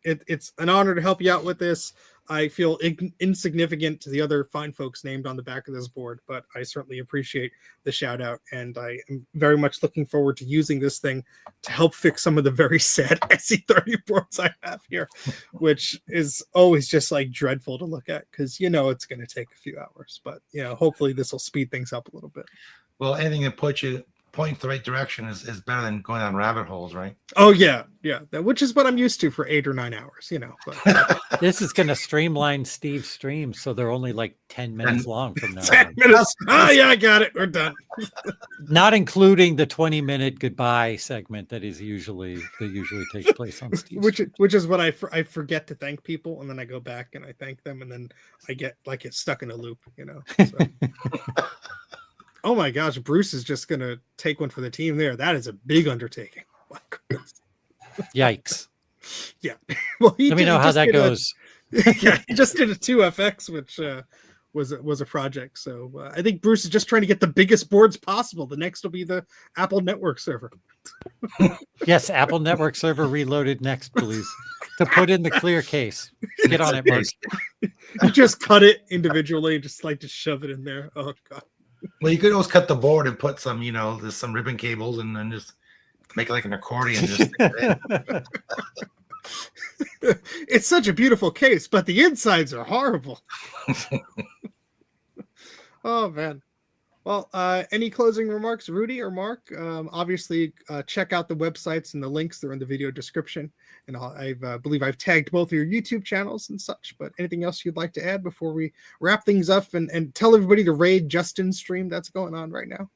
it's an honor to help you out with this. I feel insignificant to the other fine folks named on the back of this board, but I certainly appreciate the shout out, and I am very much looking forward to using this thing to help fix some of the very sad SE30 boards I have here, which is always just like dreadful to look at because you know it's going to take a few hours, but you know hopefully this will speed things up a little bit. Well, anything that puts you point the right direction is better than going down rabbit holes, right? Oh yeah, which is what I'm used to for 8 or 9 hours, you know. But This is going to streamline Steve's streams, so they're only like 10 minutes long from now 10 on. minutes. Oh yeah, I got it. We're done. Not including the 20-minute goodbye segment that usually takes place on Steve's. Which is what I forget to thank people, and then I go back and I thank them, and then I get like it's stuck in a loop, you know. So. Oh my gosh, Bruce is just gonna take one for the team there. That is a big undertaking. My goodness. Yikes. Yeah. Well, Let me know how that goes. Yeah, he just did a 2FX, which was a project. So I think Bruce is just trying to get the biggest boards possible. The next will be the Apple Network server. Yes, Apple Network server reloaded next, please. To put in the clear case. Get on it, Mark. You just cut it individually, just like to shove it in there. Oh god. Well, you could always cut the board and put some, there's some ribbon cables and then just make it like an accordion. Just stick it in. It's such a beautiful case, but the insides are horrible. Oh man. Well, any closing remarks, Rudy or Mark? Obviously, check out the websites and the links. They're in the video description. And I believe I've tagged both of your YouTube channels and such. But anything else you'd like to add before we wrap things up and tell everybody to raid Justin's stream that's going on right now?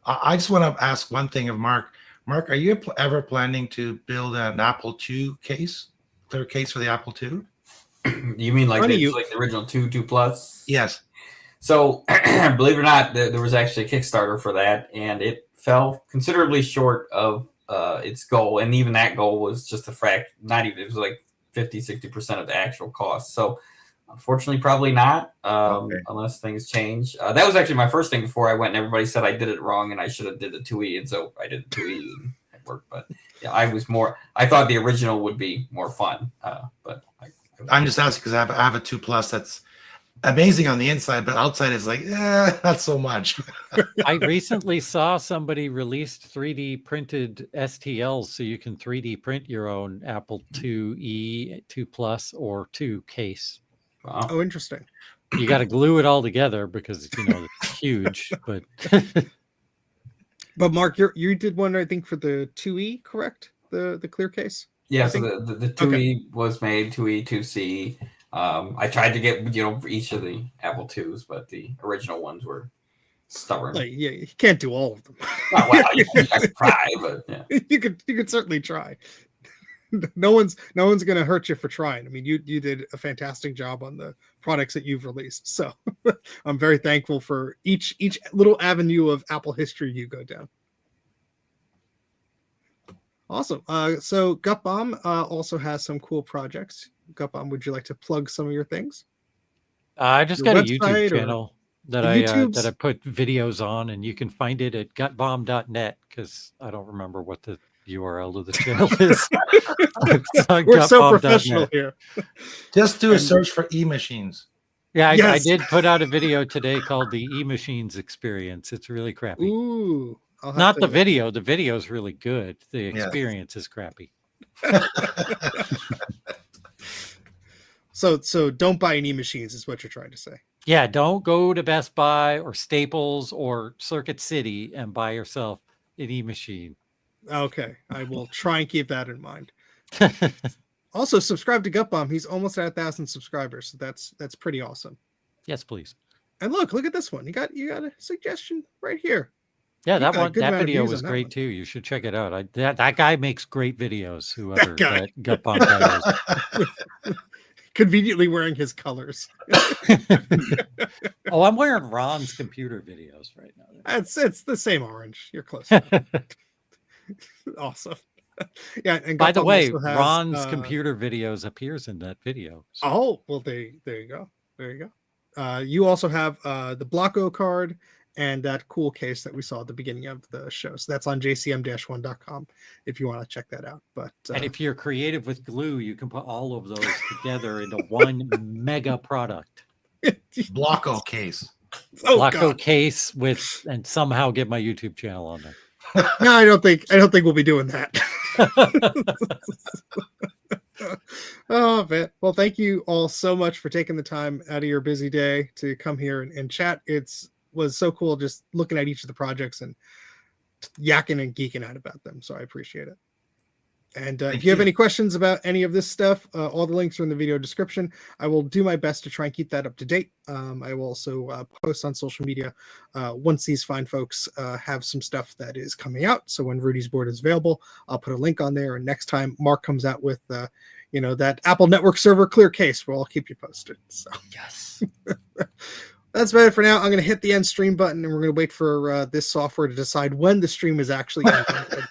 I just want to ask one thing of Mark. Mark, are you ever planning to build an Apple II case, clear case for the Apple II? You mean like Funny the, you- like the original 2 Plus? Yes. So, believe it or not, there was actually a Kickstarter for that, and it fell considerably short of its goal. And even that goal was just a fraction, not even, it was like 50-60% of the actual cost. So, unfortunately, probably not, unless things change. That was actually my first thing before I went, and everybody said I did it wrong, and I should have did the 2E, and so I did the 2E, and it worked. But yeah, I thought the original would be more fun, but I'm just asking because I have a 2 Plus that's amazing on the inside, but outside is like, not so much. I recently saw somebody released 3D printed STLs, so you can 3D print your own Apple IIe, 2 Plus, or 2 case. wow. Oh, interesting. You got to glue it all together because it's huge. But But Mark, you did one, I think, for the 2E, correct? The clear case? Yeah, I so think- the 2E was made, 2E, 2C. I tried to get, for each of the Apple IIs, but the original ones were stubborn. Like, yeah, you can't do all of them. Oh, well, I could try, but yeah. You could certainly try. No one's gonna hurt you for trying. I mean, you did a fantastic job on the products that you've released. So I'm very thankful for each little avenue of Apple history you go down. Awesome. So Gutbomb also has some cool projects. Gutbomb, would you like to plug some of your things? I just Your got a website YouTube or- channel that The I YouTubes? that I put videos on, and you can find it at gutbomb.net because I don't remember what the URL of the channel is. It's on We're so gutbomb.net. professional here. Just do a And- search for e-machines. Yeah, I Yes. did put out a video today called the E-Machines Experience. It's really crappy. Ooh. I'll have Not to- the video. The video is really good. The Yeah. experience is crappy. So don't buy any machines is what you're trying to say. Yeah, don't go to Best Buy or Staples or Circuit City and buy yourself an E-machine. Okay, I will try and keep that in mind. Also, subscribe to Gutbomb. He's almost at 1,000 subscribers, so that's pretty awesome. Yes, please. And look at this one. You got a suggestion right here. Yeah, You that got a one, good that amount of video views was on that great one. too. You should check it out. That guy makes great videos. Whoever guy. that Gutbomb guy is. Conveniently wearing his colors. Oh, I'm wearing Ron's computer videos right now. It's the same orange. You're close. Awesome. Yeah, and By the Gutbomb way, also has, Ron's computer videos appears in that video. So. Oh, well, there you go. There you go. You also have the Blocko card and that cool case that we saw at the beginning of the show. So that's on jcm-1.com if you want to check that out. But and if you're creative with glue, you can put all of those together into one mega product. Blocko case. Oh, Blocko God. case and somehow get my YouTube channel on there. No, I don't think we'll be doing that. Oh, man. Well, thank you all so much for taking the time out of your busy day to come here and chat. Was so cool just looking at each of the projects and yakking and geeking out about them. So I appreciate it. And if you have any questions about any of this stuff, all the links are in the video description. I will do my best to try and keep that up to date. I will also post on social media once these fine folks have some stuff that is coming out. So when Rudy's board is available, I'll put a link on there. And next time Mark comes out with, that Apple Network server clear case, well, I'll keep you posted. So Yes. that's about it for now. I'm going to hit the end stream button, and we're going to wait for this software to decide when the stream is actually ending.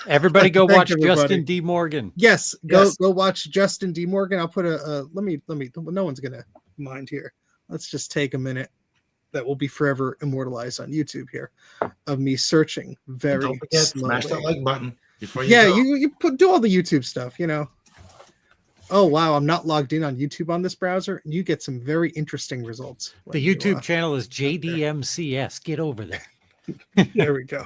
Everybody go watch everybody. Justin D. Morgan. Yes, go watch Justin D. Morgan. I'll put let me no one's gonna mind here. Let's just take a minute. That will be forever immortalized on YouTube here of me searching very Don't forget, slowly. smash that like button before you Yeah, go. you do all the YouTube stuff, Oh wow, I'm not logged in on YouTube on this browser, and you get some very interesting results. The YouTube channel is JDMCS. Get over there. There we go.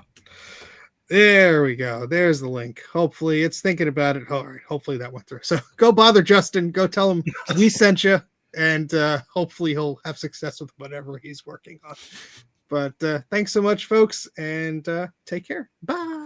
There we go. There's the link. Hopefully it's thinking about it. All right. Hopefully that went through. So go bother Justin. Go tell him we sent you. And hopefully he'll have success with whatever he's working on. But thanks so much, folks. And take care. Bye.